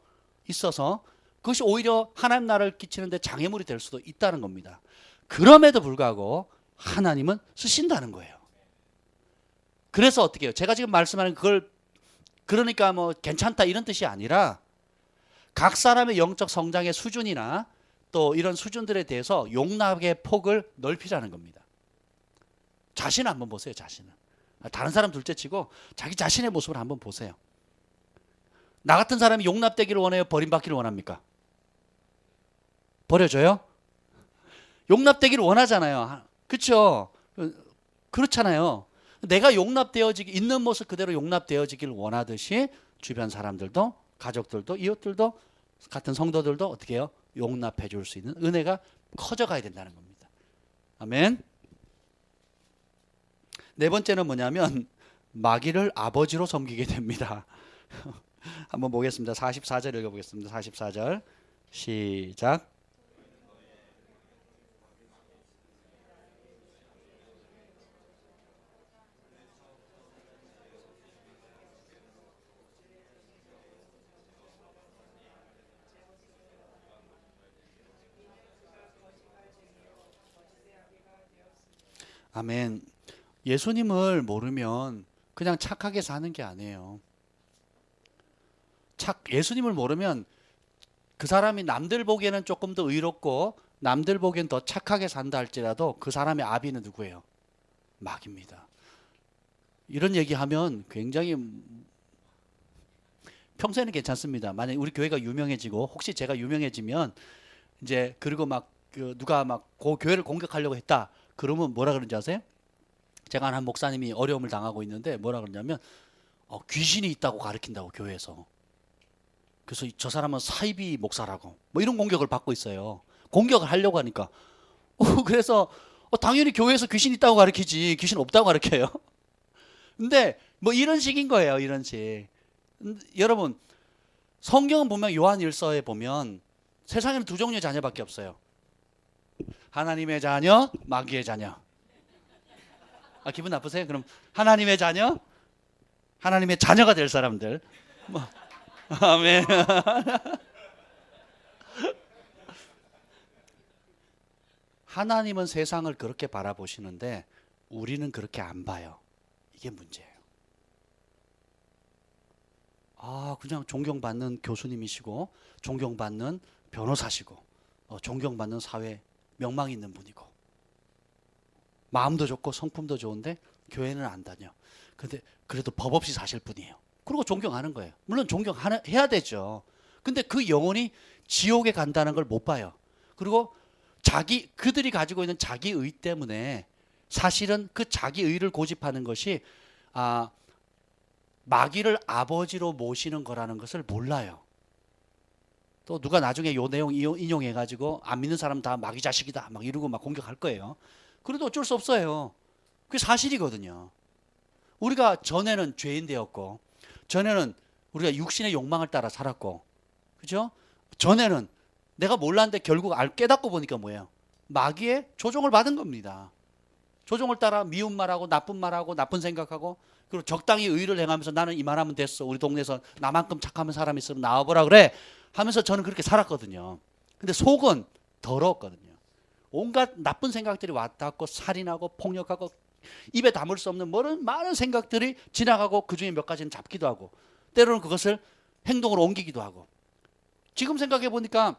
그것이 오히려 하나님 나라를 끼치는데 장애물이 될 수도 있다는 겁니다. 그럼에도 불구하고 하나님은 쓰신다는 거예요. 그래서 어떻게 해요? 제가 지금 말씀하는 그걸 그러니까 뭐 괜찮다 이런 뜻이 아니라 각 사람의 영적 성장의 수준이나 또 이런 수준들에 대해서 용납의 폭을 넓히라는 겁니다. 자신을 한번 보세요. 자신을. 다른 사람 둘째치고 자기 자신의 모습을 한번 보세요. 나 같은 사람이 용납되기를 원해요? 버림받기를 원합니까? 버려줘요? 용납되기를 원하잖아요. 그렇죠? 그렇잖아요. 내가 용납되어지기 있는 모습 그대로 용납되어지기를 원하듯이 주변 사람들도 가족들도 이웃들도 같은 성도들도 어떻게 해요? 용납해 줄 수 있는 은혜가 커져가야 된다는 겁니다. 아멘. 네 번째는 뭐냐면 마귀를 아버지로 섬기게 됩니다. 한번 보겠습니다. 44절 읽어보겠습니다. 44절 시작. 아멘. 예수님을 모르면 그냥 착하게 사는 게 아니에요. 예수님을 모르면 그 사람이 남들 보기에는 조금 더 의롭고 남들 보기엔 더 착하게 산다 할지라도 그 사람의 아비는 누구예요? 마귀입니다. 이런 얘기하면 굉장히 평소에는 괜찮습니다. 만약에 우리 교회가 유명해지고 혹시 제가 유명해지면 이제 그리고 누가 그 교회를 공격하려고 했다. 그러면 뭐라 그러는지 아세요? 제가 한 목사님이 어려움을 당하고 있는데 뭐라 그러냐면 귀신이 있다고 가르친다고 교회에서. 그래서 저 사람은 사이비 목사라고 뭐 이런 공격을 받고 있어요. 공격을 하려고 하니까 그래서 당연히 교회에서 귀신 있다고 가르치지 귀신 없다고 가르쳐요. 근데 뭐 이런 식인 거예요. 이런 식. 여러분 성경은 보면 요한일서에 보면 세상에는 두 종류의 자녀밖에 없어요. 하나님의 자녀, 마귀의 자녀. 기분 나쁘세요? 그럼 하나님의 자녀, 하나님의 자녀가 될 사람들. 뭐, 아멘. 하나님은 세상을 그렇게 바라보시는데 우리는 그렇게 안 봐요. 이게 문제예요. 그냥 존경받는 교수님이시고 존경받는 변호사시고 존경받는 사회 명망 있는 분이고 마음도 좋고 성품도 좋은데 교회는 안 다녀. 근데 그래도 법 없이 사실 뿐이에요. 그리고 존경하는 거예요. 물론 존경해야 되죠. 근데 그 영혼이 지옥에 간다는 걸 못 봐요. 그리고 그들이 가지고 있는 자기의 때문에 사실은 그 자기의를 고집하는 것이 마귀를 아버지로 모시는 거라는 것을 몰라요. 또 누가 나중에 요 내용 인용해가지고 안 믿는 사람 다 마귀 자식이다 막 이러고 막 공격할 거예요. 그래도 어쩔 수 없어요. 그게 사실이거든요. 우리가 전에는 죄인 되었고, 전에는 우리가 육신의 욕망을 따라 살았고, 그죠? 전에는 내가 몰랐는데 결국 깨닫고 보니까 뭐예요? 마귀의 조종을 받은 겁니다. 조종을 따라 미운 말하고 나쁜 말하고 나쁜 생각하고, 그리고 적당히 의를 행하면서 나는 이만하면 됐어. 우리 동네에서 나만큼 착한 사람이 있으면 나와보라 그래 하면서 저는 그렇게 살았거든요. 근데 속은 더러웠거든요. 온갖 나쁜 생각들이 왔다 갔고 살인하고 폭력하고 입에 담을 수 없는 많은 생각들이 지나가고 그중에 몇 가지는 잡기도 하고 때로는 그것을 행동으로 옮기기도 하고. 지금 생각해 보니까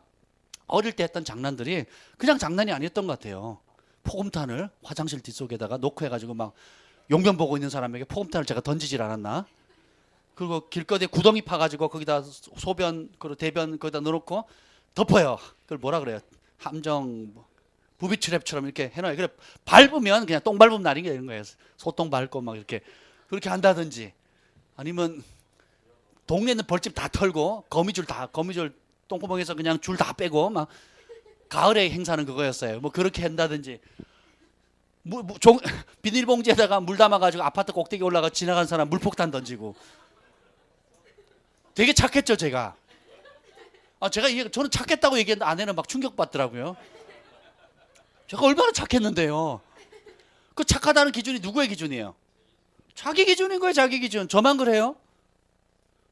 어릴 때 했던 장난들이 그냥 장난이 아니었던 것 같아요. 포금탄을 화장실 뒷속에다가 놓고 해가지고 막 용변 보고 있는 사람에게 포금탄을 제가 던지질 않았나. 그리고 길거리에 구덩이 파가지고 거기다 소변 그리고 대변 거기다 넣어놓고 덮어요. 그걸 뭐라 그래요? 함정 부비트랩처럼 이렇게 해놔요. 그래 밟으면 그냥 똥 밟으면 날이 되는 거예요. 소똥 밟고 막 이렇게 그렇게 한다든지, 아니면 동네 있는 벌집 다 털고 거미줄 똥구멍에서 그냥 줄 다 빼고 막 가을에 행사는 그거였어요. 뭐 그렇게 한다든지, 비닐봉지에다가 물 담아가지고 아파트 꼭대기 올라가 지나간 사람 물폭탄 던지고. 되게 착했죠 제가. 저는 착했다고 얘기했는데 아내는 막 충격받더라고요. 제가 얼마나 착했는데요. 그 착하다는 기준이 누구의 기준이에요? 자기 기준인 거예요. 자기 기준. 저만 그래요?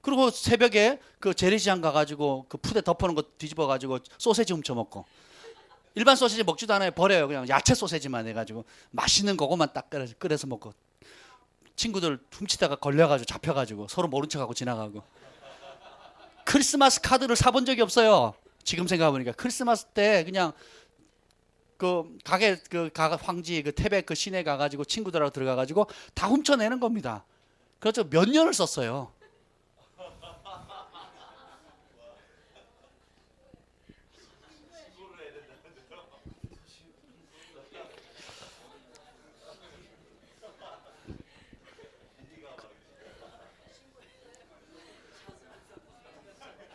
그리고 새벽에 그 재래시장 가가지고 그 푸대 덮어놓은 거 뒤집어가지고 소세지 훔쳐먹고, 일반 소세지 먹지도 않아요. 버려요. 그냥 야채 소세지만 해가지고 맛있는 거고만 딱 끓여서 먹고, 친구들 훔치다가 걸려가지고 잡혀가지고 서로 모른 척하고 지나가고. 크리스마스 카드를 사본 적이 없어요. 지금 생각해보니까 크리스마스 때 그냥 그 황지 그 태백 그 시내 가가지고 친구들하고 들어가가지고 다 훔쳐내는 겁니다. 그래서 몇 년을 썼어요.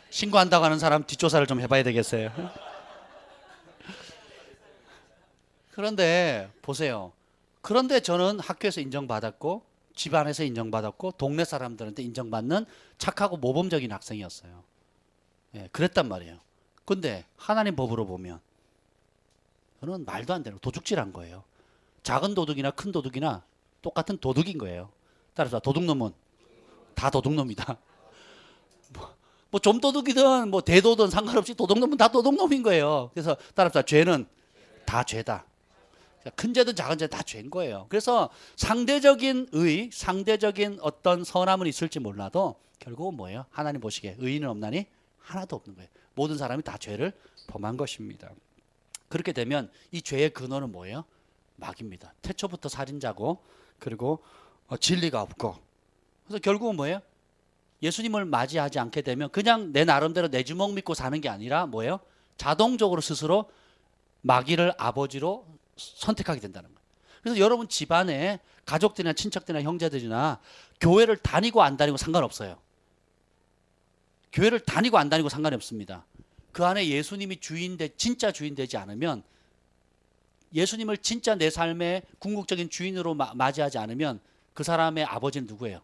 신고한다고 하는 사람 뒷조사를 좀 해봐야 되겠어요. 그런데 보세요. 그런데 저는 학교에서 인정받았고 집안에서 인정받았고 동네 사람들한테 인정받는 착하고 모범적인 학생이었어요. 예, 그랬단 말이에요. 근데 하나님 법으로 보면 저는 말도 안 되는 도둑질한 거예요. 작은 도둑이나 큰 도둑이나 똑같은 도둑인 거예요. 따라서 도둑놈은 다 도둑놈이다. 뭐 좀 도둑이든 뭐 대도든 상관없이 도둑놈은 다 도둑놈인 거예요. 그래서 따라서 죄는 다 죄다. 큰 죄든 작은 죄든 다 죄인 거예요. 그래서 상대적인 상대적인 어떤 선함은 있을지 몰라도 결국은 뭐예요? 하나님 보시기에 의인은 없나니 하나도 없는 거예요. 모든 사람이 다 죄를 범한 것입니다. 그렇게 되면 이 죄의 근원은 뭐예요? 마귀입니다. 태초부터 살인자고, 그리고 진리가 없고. 그래서 결국은 뭐예요? 예수님을 맞이하지 않게 되면 그냥 내 나름대로 내 주먹 믿고 사는 게 아니라 뭐예요? 자동적으로 스스로 마귀를 아버지로 선택하게 된다는 거예요. 그래서 여러분 집안에 가족들이나 친척들이나 형제들이나 교회를 다니고 안 다니고 상관없어요. 교회를 다니고 안 다니고 상관이 없습니다. 그 안에 예수님이 진짜 주인 되지 않으면, 예수님을 진짜 내 삶의 궁극적인 주인으로 맞이하지 않으면 그 사람의 아버지는 누구예요?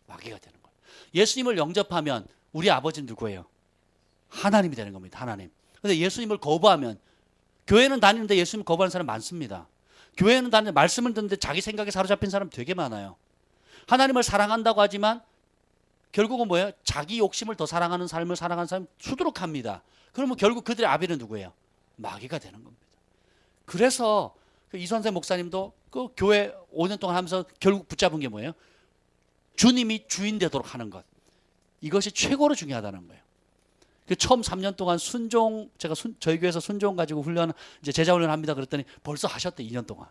마귀가 되는 거예요. 예수님을 영접하면 우리 아버지는 누구예요? 하나님이 되는 겁니다. 하나님. 그런데 예수님을 거부하면, 교회는 다니는데 예수님 거부하는 사람 많습니다. 교회는 다니는데 말씀을 듣는데 자기 생각에 사로잡힌 사람 되게 많아요. 하나님을 사랑한다고 하지만 결국은 뭐예요? 자기 욕심을 더 사랑하는 삶을 살아가는 사람 수두룩합니다. 그러면 결국 그들의 아비는 누구예요? 마귀가 되는 겁니다. 그래서 이선생 목사님도 그 교회 5년 동안 하면서 결국 붙잡은 게 뭐예요? 주님이 주인 되도록 하는 것. 이것이 최고로 중요하다는 거예요. 처음 3년 동안 제가 저희 교회에서 순종 가지고 이제 제자 훈련 합니다. 그랬더니 벌써 하셨대, 2년 동안.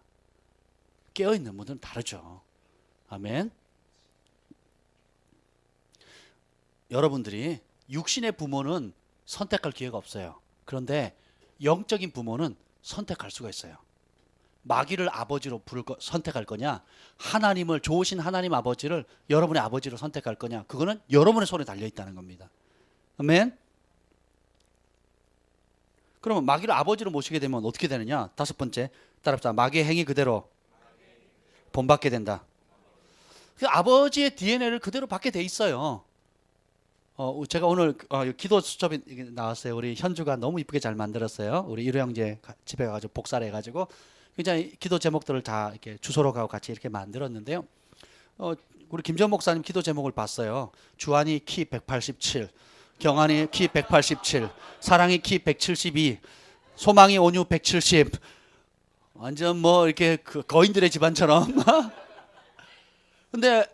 깨어있는 분들은 다르죠. 아멘. 여러분들이 육신의 부모는 선택할 기회가 없어요. 그런데 영적인 부모는 선택할 수가 있어요. 마귀를 아버지로 선택할 거냐, 하나님을, 좋으신 하나님 아버지를 여러분의 아버지로 선택할 거냐, 그거는 여러분의 손에 달려 있다는 겁니다. 아멘. 그러면 마귀를 아버지로 모시게 되면 어떻게 되느냐? 다섯 번째, 따라합시다. 마귀의 행위 그대로 본받게 된다. 그 아버지의 DNA를 그대로 받게 돼 있어요. 제가 오늘 기도 수첩이 나왔어요. 우리 현주가 너무 이쁘게 잘 만들었어요. 우리 일호 형제 집에 가가지고 복사를 해가지고 굉장히 기도 제목들을 다 이렇게 주소로 가고 같이 이렇게 만들었는데요. 우리 김정 목사님 기도 제목을 봤어요. 주한이 키 187, 경한이 키 187, 사랑이 키 172, 소망이 온유 170. 완전 뭐 이렇게 그 거인들의 집안처럼. 근데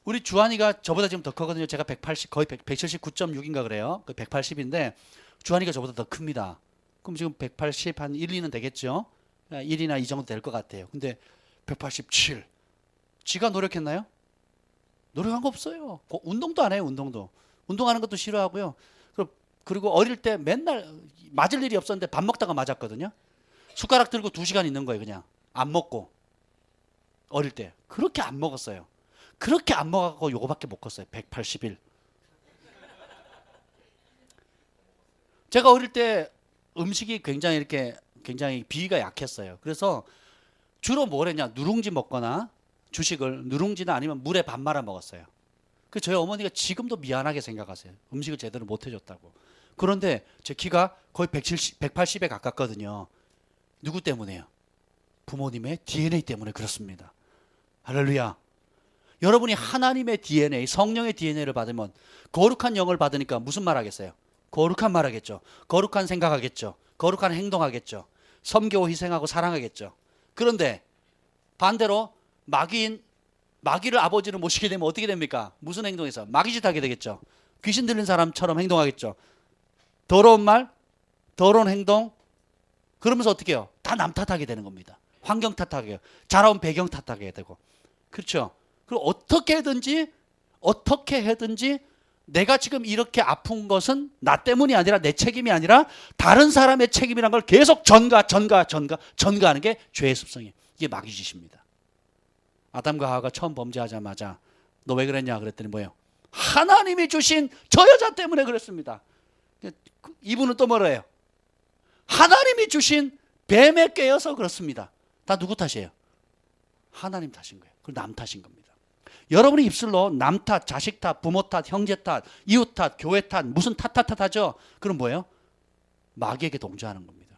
우리 주한이가 저보다 지금 더 크거든요. 제가 180 거의 179.6인가 그래요. 그 180인데 주한이가 저보다 더 큽니다. 그럼 지금 180 한 1, 2는 되겠죠? 1이나 2 정도 될 것 같아요. 근데 187. 지가 노력했나요? 노력한 거 없어요. 운동도 안 해요. 운동하는 것도 싫어하고요. 그리고 어릴 때 맨날 맞을 일이 없었는데 밥 먹다가 맞았거든요. 숟가락 들고 2시간 있는 거예요. 그냥 안 먹고. 어릴 때 그렇게 안 먹었어요. 그렇게 안 먹어갖고 요거밖에 못 컸어요. 181. 제가 어릴 때 음식이 굉장히 비위가 약했어요. 그래서 주로 뭘 했냐? 누룽지 먹거나 주식을 누룽지나 아니면 물에 밥 말아 먹었어요. 그 저희 어머니가 지금도 미안하게 생각하세요. 음식을 제대로 못 해줬다고. 그런데 제 키가 거의 180에 가깝거든요. 누구 때문에요? 부모님의 DNA 때문에 그렇습니다. 할렐루야. 여러분이 하나님의 DNA, 성령의 DNA를 받으면 거룩한 영을 받으니까 무슨 말 하겠어요? 거룩한 말 하겠죠. 거룩한 생각하겠죠. 거룩한 행동하겠죠. 섬기고 희생하고 사랑하겠죠. 그런데 반대로 마귀를 아버지로 모시게 되면 어떻게 됩니까? 무슨 행동에서? 마귀짓 하게 되겠죠. 귀신 들린 사람처럼 행동하겠죠. 더러운 말, 더러운 행동, 그러면서 어떻게 해요? 다 남 탓하게 되는 겁니다. 환경 탓하게 해요. 자라온 배경 탓하게 되고. 그렇죠. 그리고 어떻게 해든지 내가 지금 이렇게 아픈 것은 나 때문이 아니라 내 책임이 아니라 다른 사람의 책임이란 걸 계속 전가하는 게 죄의 습성이에요. 이게 마귀짓입니다. 아담과 하와가 처음 범죄하자마자 너 왜 그랬냐 그랬더니 뭐예요? 하나님이 주신 저 여자 때문에 그랬습니다. 이분은 또 뭐라 해요? 하나님이 주신 뱀에 깨어서 그렇습니다. 다 누구 탓이에요? 하나님 탓인 거예요. 그리고 남 탓인 겁니다. 여러분이 입술로 남 탓, 자식 탓, 부모 탓, 형제 탓, 이웃 탓, 교회 탓, 무슨 탓하죠? 그럼 뭐예요? 마귀에게 동조하는 겁니다.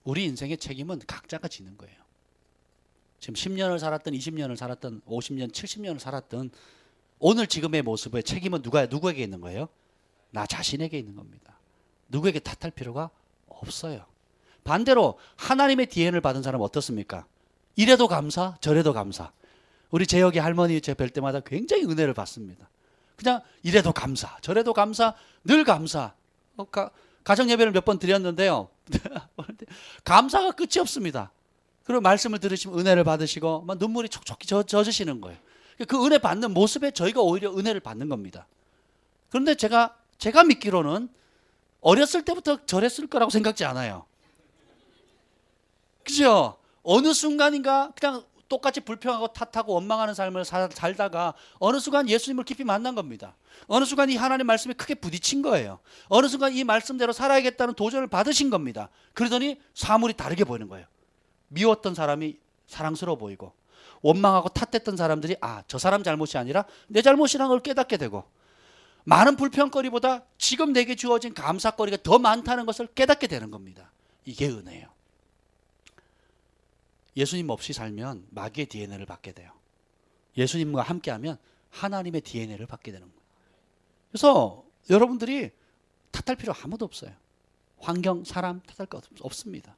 우리 인생의 책임은 각자가 지는 거예요. 지금 10년을 살았든 20년을 살았든 50년, 70년을 살았든 오늘 지금의 모습의 책임은 누구에게 있는 거예요? 나 자신에게 있는 겁니다. 누구에게 탓할 필요가 없어요. 반대로 하나님의 DNA를 받은 사람은 어떻습니까? 이래도 감사, 저래도 감사. 우리 재혁이 할머니 제 뵐 때마다 굉장히 은혜를 받습니다. 그냥 이래도 감사, 저래도 감사, 늘 감사. 가정 예배를 몇 번 드렸는데요. 감사가 끝이 없습니다. 그리고 말씀을 들으시면 은혜를 받으시고 막 눈물이 촉촉히 젖으시는 거예요. 그 은혜 받는 모습에 저희가 오히려 은혜를 받는 겁니다. 그런데 제가 믿기로는 어렸을 때부터 저랬을 거라고 생각지 않아요. 그죠? 어느 순간인가 그냥 똑같이 불평하고 탓하고 원망하는 삶을 살다가 어느 순간 예수님을 깊이 만난 겁니다. 어느 순간 이 하나님 말씀에 크게 부딪힌 거예요. 어느 순간 이 말씀대로 살아야겠다는 도전을 받으신 겁니다. 그러더니 사물이 다르게 보이는 거예요. 미웠던 사람이 사랑스러워 보이고 원망하고 탓했던 사람들이 저 사람 잘못이 아니라 내 잘못이라는 걸 깨닫게 되고 많은 불평거리보다 지금 내게 주어진 감사거리가 더 많다는 것을 깨닫게 되는 겁니다. 이게 은혜예요. 예수님 없이 살면 마귀의 DNA를 받게 돼요. 예수님과 함께하면 하나님의 DNA를 받게 되는 거예요. 그래서 여러분들이 탓할 필요 아무도 없어요. 환경, 사람 탓할 거 없습니다.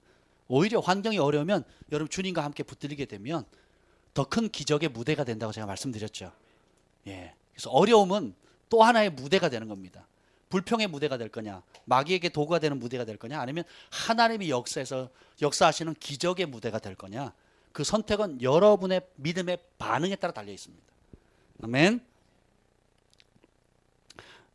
오히려 환경이 어려우면 여러분 주님과 함께 붙들리게 되면 더 큰 기적의 무대가 된다고 제가 말씀드렸죠. 그래서 어려움은 또 하나의 무대가 되는 겁니다. 불평의 무대가 될 거냐, 마귀에게 도구가 되는 무대가 될 거냐, 아니면 하나님이 역사하시는 기적의 무대가 될 거냐. 그 선택은 여러분의 믿음의 반응에 따라 달려 있습니다. 아멘.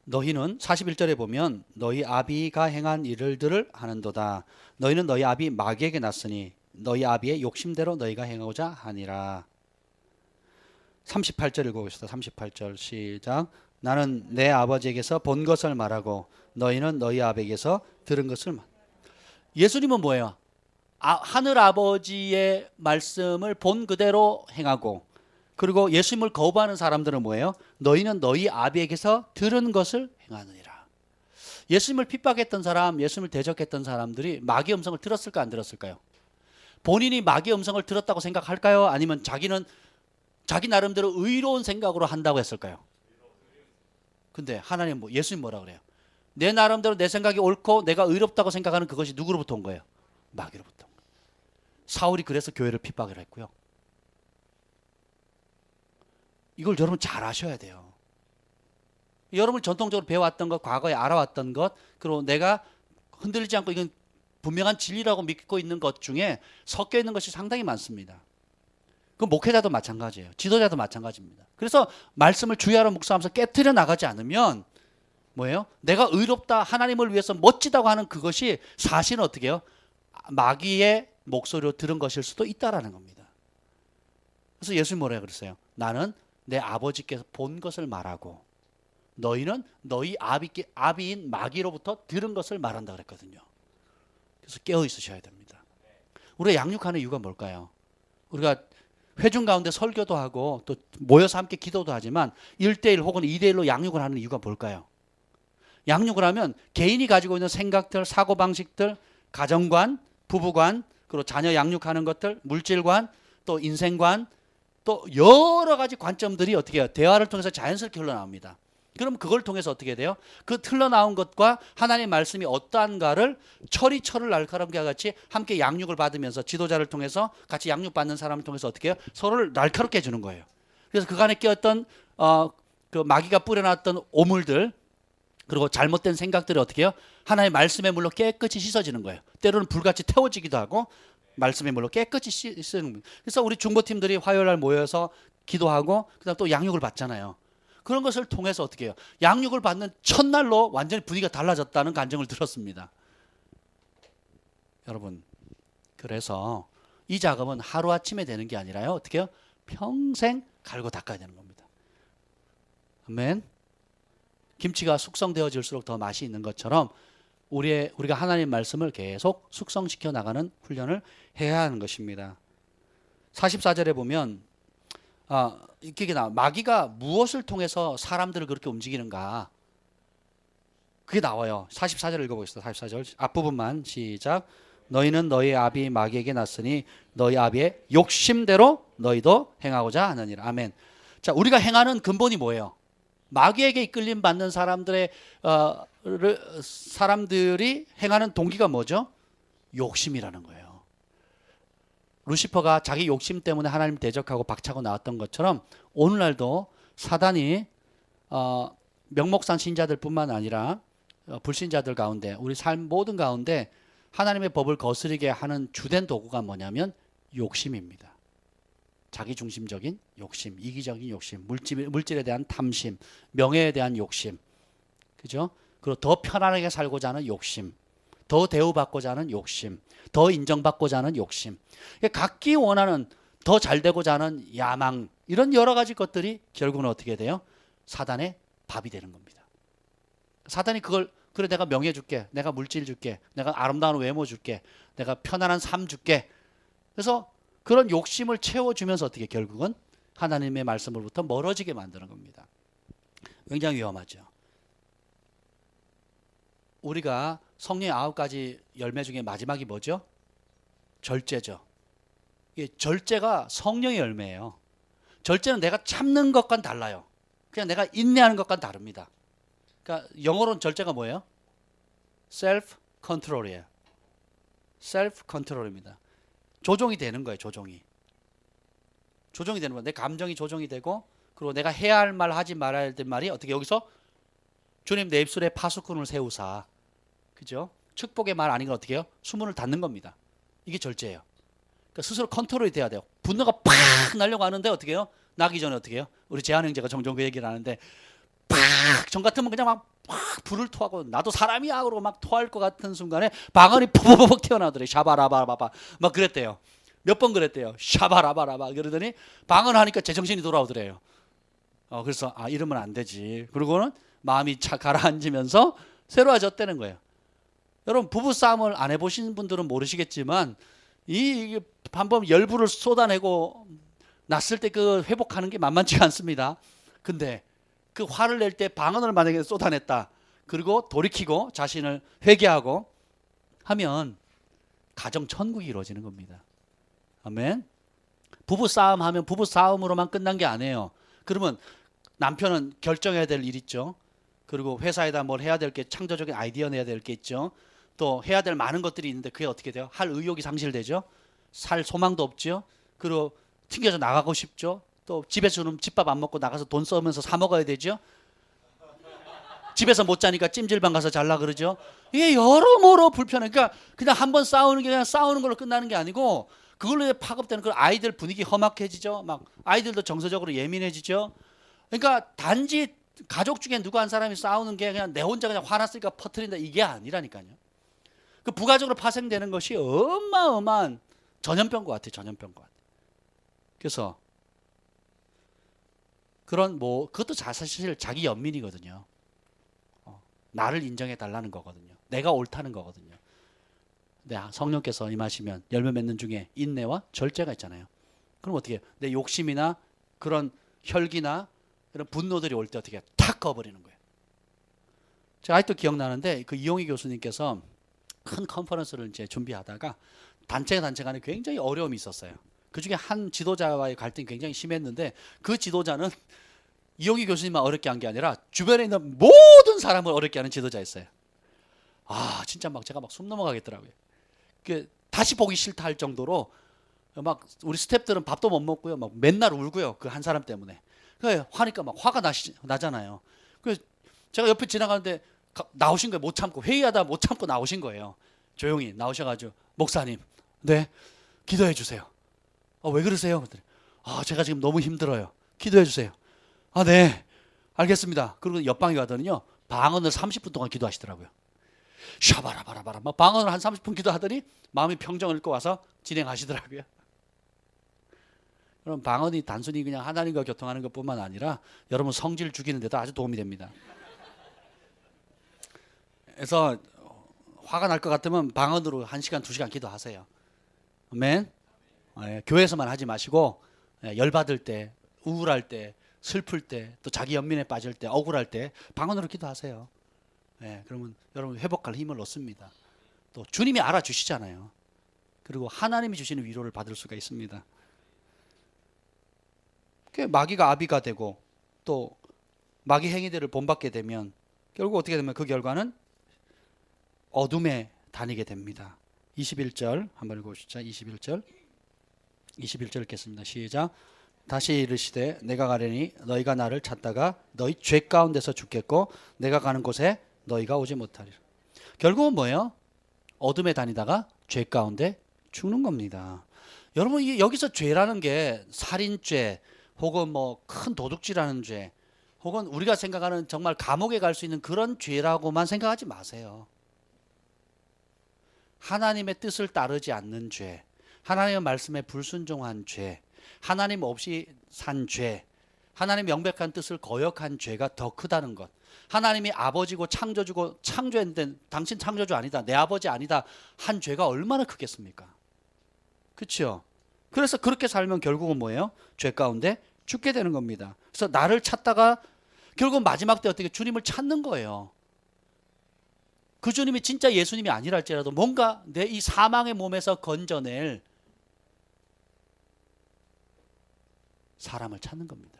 너희는 41절에 보면 너희 아비가 행한 일들을 하는도다. 너희는 너희 아비 마귀에게 났으니 너희 아비의 욕심대로 너희가 행하고자 하니라. 38절 읽어봅시다. 38절 시작. 나는 내 아버지에게서 본 것을 말하고 너희는 너희 아버지에게서 들은 것을 말. 예수님은 뭐예요? 하늘 아버지의 말씀을 본 그대로 행하고, 그리고 예수님을 거부하는 사람들은 뭐예요? 너희는 너희 아비에게서 들은 것을 행하느니라. 예수님을 핍박했던 사람, 예수님을 대적했던 사람들이 마귀의 음성을 들었을까 안 들었을까요? 본인이 마귀의 음성을 들었다고 생각할까요? 아니면 자기는 자기 나름대로 의로운 생각으로 한다고 했을까요? 근데 하나님 예수님 뭐라 그래요? 내 나름대로 내 생각이 옳고 내가 의롭다고 생각하는 그것이 누구로부터 온 거예요? 마귀로부터 온 거예요. 사울이 그래서 교회를 핍박을 했고요. 이걸 여러분 잘 아셔야 돼요. 여러분 전통적으로 배워왔던 것, 과거에 알아왔던 것, 그리고 내가 흔들리지 않고 이건 분명한 진리라고 믿고 있는 것 중에 섞여 있는 것이 상당히 많습니다. 그 목회자도 마찬가지예요. 지도자도 마찬가지입니다. 그래서 말씀을 주야로 묵상하면서 깨트려 나가지 않으면 뭐예요? 내가 의롭다, 하나님을 위해서 멋지다고 하는 그것이 사실은 어떻게 해요? 마귀의 목소리로 들은 것일 수도 있다라는 겁니다. 그래서 예수님 뭐라 그랬어요? 나는 내 아버지께서 본 것을 말하고 너희는 너희 아비인 마귀로부터 들은 것을 말한다 그랬거든요. 그래서 깨어 있으셔야 됩니다. 우리가 양육하는 이유가 뭘까요? 우리가 회중 가운데 설교도 하고 또 모여서 함께 기도도 하지만 1대1 혹은 2대1로 양육을 하는 이유가 뭘까요? 양육을 하면 개인이 가지고 있는 생각들, 사고방식들, 가정관, 부부관, 그리고 자녀 양육하는 것들, 물질관, 또 인생관, 또 여러 가지 관점들이 어떻게 해요? 대화를 통해서 자연스럽게 흘러나옵니다. 그럼 그걸 통해서 어떻게 돼요? 그 흘러나온 것과 하나님의 말씀이 어떠한가를 철을 날카롭게 같이 함께 양육을 받으면서 지도자를 통해서 같이 양육받는 사람을 통해서 어떻게 해요? 서로를 날카롭게 해주는 거예요. 그래서 그간에 끼었던 그 마귀가 뿌려놨던 오물들, 그리고 잘못된 생각들이 어떻게 해요? 하나님의 말씀의 물로 깨끗이 씻어지는 거예요. 때로는 불같이 태워지기도 하고 말씀의 물로 깨끗이 씻는 거예요. 그래서 우리 중보팀들이 화요일날 모여서 기도하고 그다음 또 양육을 받잖아요. 그런 것을 통해서 어떻게 해요? 양육을 받는 첫날로 완전히 분위기가 달라졌다는 간증을 들었습니다. 여러분, 그래서 이 작업은 하루아침에 되는 게 아니라요. 어떻게 해요? 평생 갈고 닦아야 되는 겁니다. 아멘. 김치가 숙성되어질수록 더 맛이 있는 것처럼 우리가 하나님 말씀을 계속 숙성시켜 나가는 훈련을 해야 하는 것입니다. 44절에 보면 이렇게 나와. 마귀가 무엇을 통해서 사람들을 그렇게 움직이는가? 그게 나와요. 44절 읽어보겠습니다. 44절 앞부분만 시작. 너희는 너희 아비 마귀에게 났으니 너희 아비의 욕심대로 너희도 행하고자 하느니라. 아멘. 자, 우리가 행하는 근본이 뭐예요? 마귀에게 이끌림 받는 사람들이 행하는 동기가 뭐죠? 욕심이라는 거예요. 루시퍼가 자기 욕심 때문에 하나님 대적하고 박차고 나왔던 것처럼 오늘날도 사단이 명목상 신자들 뿐만 아니라 불신자들 가운데 우리 삶 모든 가운데 하나님의 법을 거스르게 하는 주된 도구가 뭐냐면 욕심입니다. 자기중심적인 욕심, 이기적인 욕심, 물질에 대한 탐심, 명예에 대한 욕심, 그죠? 그리고 더 편안하게 살고자 하는 욕심, 더 대우받고자 하는 욕심, 더 인정받고자 하는 욕심, 각기 원하는 더 잘되고자 하는 야망, 이런 여러 가지 것들이 결국은 어떻게 돼요? 사단의 밥이 되는 겁니다. 사단이 그래 내가 명예 줄게, 내가 물질 줄게, 내가 아름다운 외모 줄게, 내가 편안한 삶 줄게. 그래서 그런 욕심을 채워주면서 어떻게 결국은 하나님의 말씀으로부터 멀어지게 만드는 겁니다. 굉장히 위험하죠. 우리가 성령의 9가지 열매 중에 마지막이 뭐죠? 절제죠. 이 절제가 성령의 열매예요. 절제는 내가 참는 것과는 달라요. 그냥 내가 인내하는 것과는 다릅니다. 그러니까 영어로는 절제가 뭐예요? self control이에요. self control입니다. 조종이 되는 거예요. 조종이 되는 거예요. 내 감정이 조종이 되고, 그리고 내가 해야 할 말 하지 말아야 될 말이 어떻게 여기서 주님 내 입술에 파수꾼을 세우사, 그죠? 축복의 말 아닌 건 어떻게 해요? 수문을 닫는 겁니다. 이게 절제예요. 그러니까 스스로 컨트롤이 돼야 돼요. 분노가 팍 나려고 하는데 어떻게 해요? 나기 전에 어떻게 해요? 우리 재한 형제가 종종 그 얘기를 하는데 팍 전 같으면 그냥 막 불을 토하고 나도 사람이야 그러고 막 토할 것 같은 순간에 방언이 푸푸푸 튀어나오더래. 샤바라바바바 막 그랬대요. 몇 번 그랬대요. 샤바라바라바 그러더니 방언하니까 제정신이 돌아오더래요. 그래서 이러면 안 되지. 그리고는 마음이 가라앉으면서 새로워졌다는 거예요. 여러분 부부 싸움을 안 해보신 분들은 모르시겠지만 이게 한번 열불을 쏟아내고 났을 때 그 회복하는 게 만만치가 않습니다. 근데 그 화를 낼 때 방언을 만약에 쏟아냈다. 그리고 돌이키고 자신을 회개하고 하면 가정 천국이 이루어지는 겁니다. 아멘. 부부 싸움 하면 부부 싸움으로만 끝난 게 아니에요. 그러면 남편은 결정해야 될 일 있죠. 그리고 회사에다 뭘 해야 될 게 창조적인 아이디어 내야 될 게 있죠. 또 해야 될 많은 것들이 있는데 그게 어떻게 돼요? 할 의욕이 상실되죠. 살 소망도 없죠. 그리고 튕겨져 나가고 싶죠. 또 집에서는 집밥 안 먹고 나가서 돈 써면서 사 먹어야 되죠. 집에서 못 자니까 찜질방 가서 잘라 그러죠. 이게 여러모로 불편해. 그러니까 그냥 한번 싸우는 게 그냥 싸우는 걸로 끝나는 게 아니고 그걸로 파급되는 그 아이들 분위기 험악해지죠. 막 아이들도 정서적으로 예민해지죠. 그러니까 단지 가족 중에 누구 한 사람이 싸우는 게 그냥 내 혼자 그냥 화났으니까 퍼뜨린다 이게 아니라니까요. 그 부가적으로 파생되는 것이 어마어마한 전염병 것 같아요. 전염병 것 같아요. 그래서 그런 그것도 사실 자기 연민이거든요. 나를 인정해 달라는 거거든요. 내가 옳다는 거거든요. 네, 성령께서 임하시면 열매 맺는 중에 인내와 절제가 있잖아요. 그럼 어떻게 해요? 내 욕심이나 그런 혈기나 그런 분노들이 올 때 어떻게 해요? 탁 꺼버리는 거예요. 제가 아직도 기억나는데 그 이용희 교수님께서 큰 컨퍼런스를 이제 준비하다가 단체 간에 굉장히 어려움이 있었어요. 그 중에 한 지도자와의 갈등이 굉장히 심했는데 그 지도자는 이용희 교수님만 어렵게 한 게 아니라 주변에 있는 모든 사람을 어렵게 하는 지도자였어요. 진짜 막 제가 막 숨 넘어가겠더라고요. 다시 보기 싫다 할 정도로 막 우리 스태프들은 밥도 못 먹고요. 막 맨날 울고요. 그 한 사람 때문에. 화니까 막 화가 나잖아요. 그래서 제가 옆에 지나가는데 나오신 거예요. 못 참고 회의하다 못 참고 나오신 거예요. 조용히 나오셔가지고 목사님, 네 기도해 주세요. 왜 그러세요? 제가 지금 너무 힘들어요. 기도해 주세요. 네 알겠습니다. 그리고 옆방에 가더니요 방언을 30분 동안 기도하시더라고요. 샤바라바라바라 막 방언을 한 30분 기도하더니 마음이 평정을 잃고 와서 진행하시더라고요. 그럼 방언이 단순히 그냥 하나님과 교통하는 것뿐만 아니라 여러분 성질 죽이는 데도 아주 도움이 됩니다. 그래서 화가 날 것 같으면 방언으로 1시간 2시간 기도하세요. 아멘. 교회에서만 하지 마시고 열받을 때, 우울할 때, 슬플 때, 또 자기 연민에 빠질 때, 억울할 때 방언으로 기도하세요. 그러면 여러분 회복할 힘을 얻습니다. 또 주님이 알아주시잖아요. 그리고 하나님이 주시는 위로를 받을 수가 있습니다. 마귀가 아비가 되고 또 마귀 행위들을 본받게 되면 결국 어떻게 되면 그 결과는 어둠에 다니게 됩니다. 21절 한번 읽어보시죠. 21절 읽겠습니다. 시작. 다시 이르시되 내가 가려니 너희가 나를 찾다가 너희 죄 가운데서 죽겠고 내가 가는 곳에 너희가 오지 못하리라. 결국은 뭐예요? 어둠에 다니다가 죄 가운데 죽는 겁니다. 여러분 여기서 죄라는 게 살인죄 혹은 큰 도둑질하는 죄 혹은 우리가 생각하는 정말 감옥에 갈 수 있는 그런 죄라고만 생각하지 마세요. 하나님의 뜻을 따르지 않는 죄, 하나님의 말씀에 불순종한 죄, 하나님 없이 산 죄, 하나님의 명백한 뜻을 거역한 죄가 더 크다는 것. 하나님이 아버지고 창조주고 창조했는데 당신 창조주 아니다, 내 아버지 아니다 한 죄가 얼마나 크겠습니까? 그렇죠? 그래서 그렇게 살면 결국은 뭐예요? 죄 가운데 죽게 되는 겁니다. 그래서 나를 찾다가 결국 마지막 때 어떻게 주님을 찾는 거예요. 그 주님이 진짜 예수님이 아니랄지라도 뭔가 내 이 사망의 몸에서 건져낼 사람을 찾는 겁니다.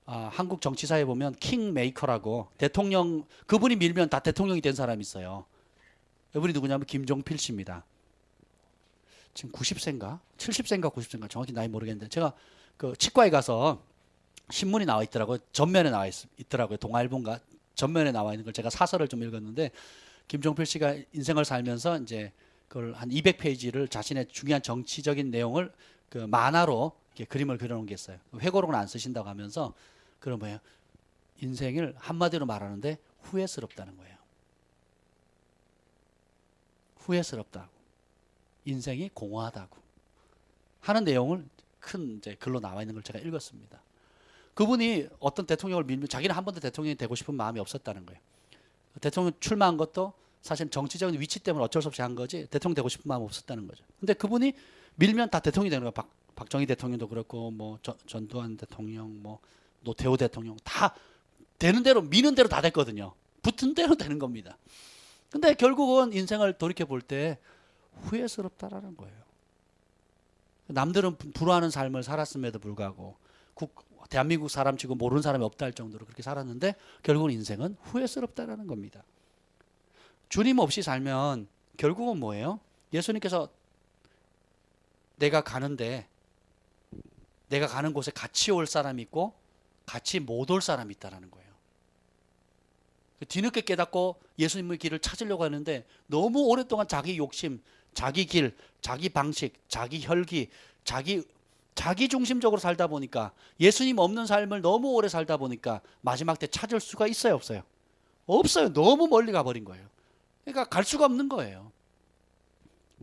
한국 정치사에 보면 킹메이커라고 대통령 그분이 밀면 다 대통령이 된 사람이 있어요. 이분이 누구냐면 김종필 씨입니다. 지금 90세인가 70세인가 90세인가 정확히 나이 모르겠는데 제가 그 치과에 가서 신문이 나와 있더라고요. 전면에 나와 있더라고요. 동아일보인가 전면에 나와 있는 걸 제가 사설을 좀 읽었는데 김종필 씨가 인생을 살면서 이제 그걸 한 200페이지를 자신의 중요한 정치적인 내용을 그 만화로 이렇게 그림을 그려놓은 게 있어요. 회고록은 안 쓰신다고 하면서 그런 뭐예요? 인생을 한마디로 말하는데 후회스럽다는 거예요. 후회스럽다고. 인생이 공허하다고. 하는 내용을 큰 이제 글로 나와 있는 걸 제가 읽었습니다. 그분이 어떤 대통령을 밀면 자기는 한 번도 대통령이 되고 싶은 마음이 없었다는 거예요. 대통령 출마한 것도 사실 정치적인 위치 때문에 어쩔 수 없이 한 거지 대통령 되고 싶은 마음 없었다는 거죠. 근데 그분이 밀면 다 대통령이 되는 거예요. 박정희 대통령도 그렇고 뭐 전두환 대통령, 뭐 노태우 대통령 다 되는 대로 미는 대로 다 됐거든요. 붙은 대로 되는 겁니다. 근데 결국은 인생을 돌이켜 볼 때 후회스럽다라는 거예요. 남들은 불화하는 삶을 살았음에도 불구하고 대한민국 사람치고 모르는 사람이 없다 할 정도로 그렇게 살았는데 결국은 인생은 후회스럽다라는 겁니다. 주님 없이 살면 결국은 뭐예요? 예수님께서 내가 가는 곳에 같이 올 사람이 있고 같이 못 올 사람이 있다라는 거예요. 뒤늦게 깨닫고 예수님의 길을 찾으려고 하는데 너무 오랫동안 자기 욕심, 자기 길, 자기 방식, 자기 혈기, 자기 중심적으로 살다 보니까 예수님 없는 삶을 너무 오래 살다 보니까 마지막 때 찾을 수가 있어요, 없어요? 없어요. 너무 멀리 가버린 거예요. 그러니까 갈 수가 없는 거예요.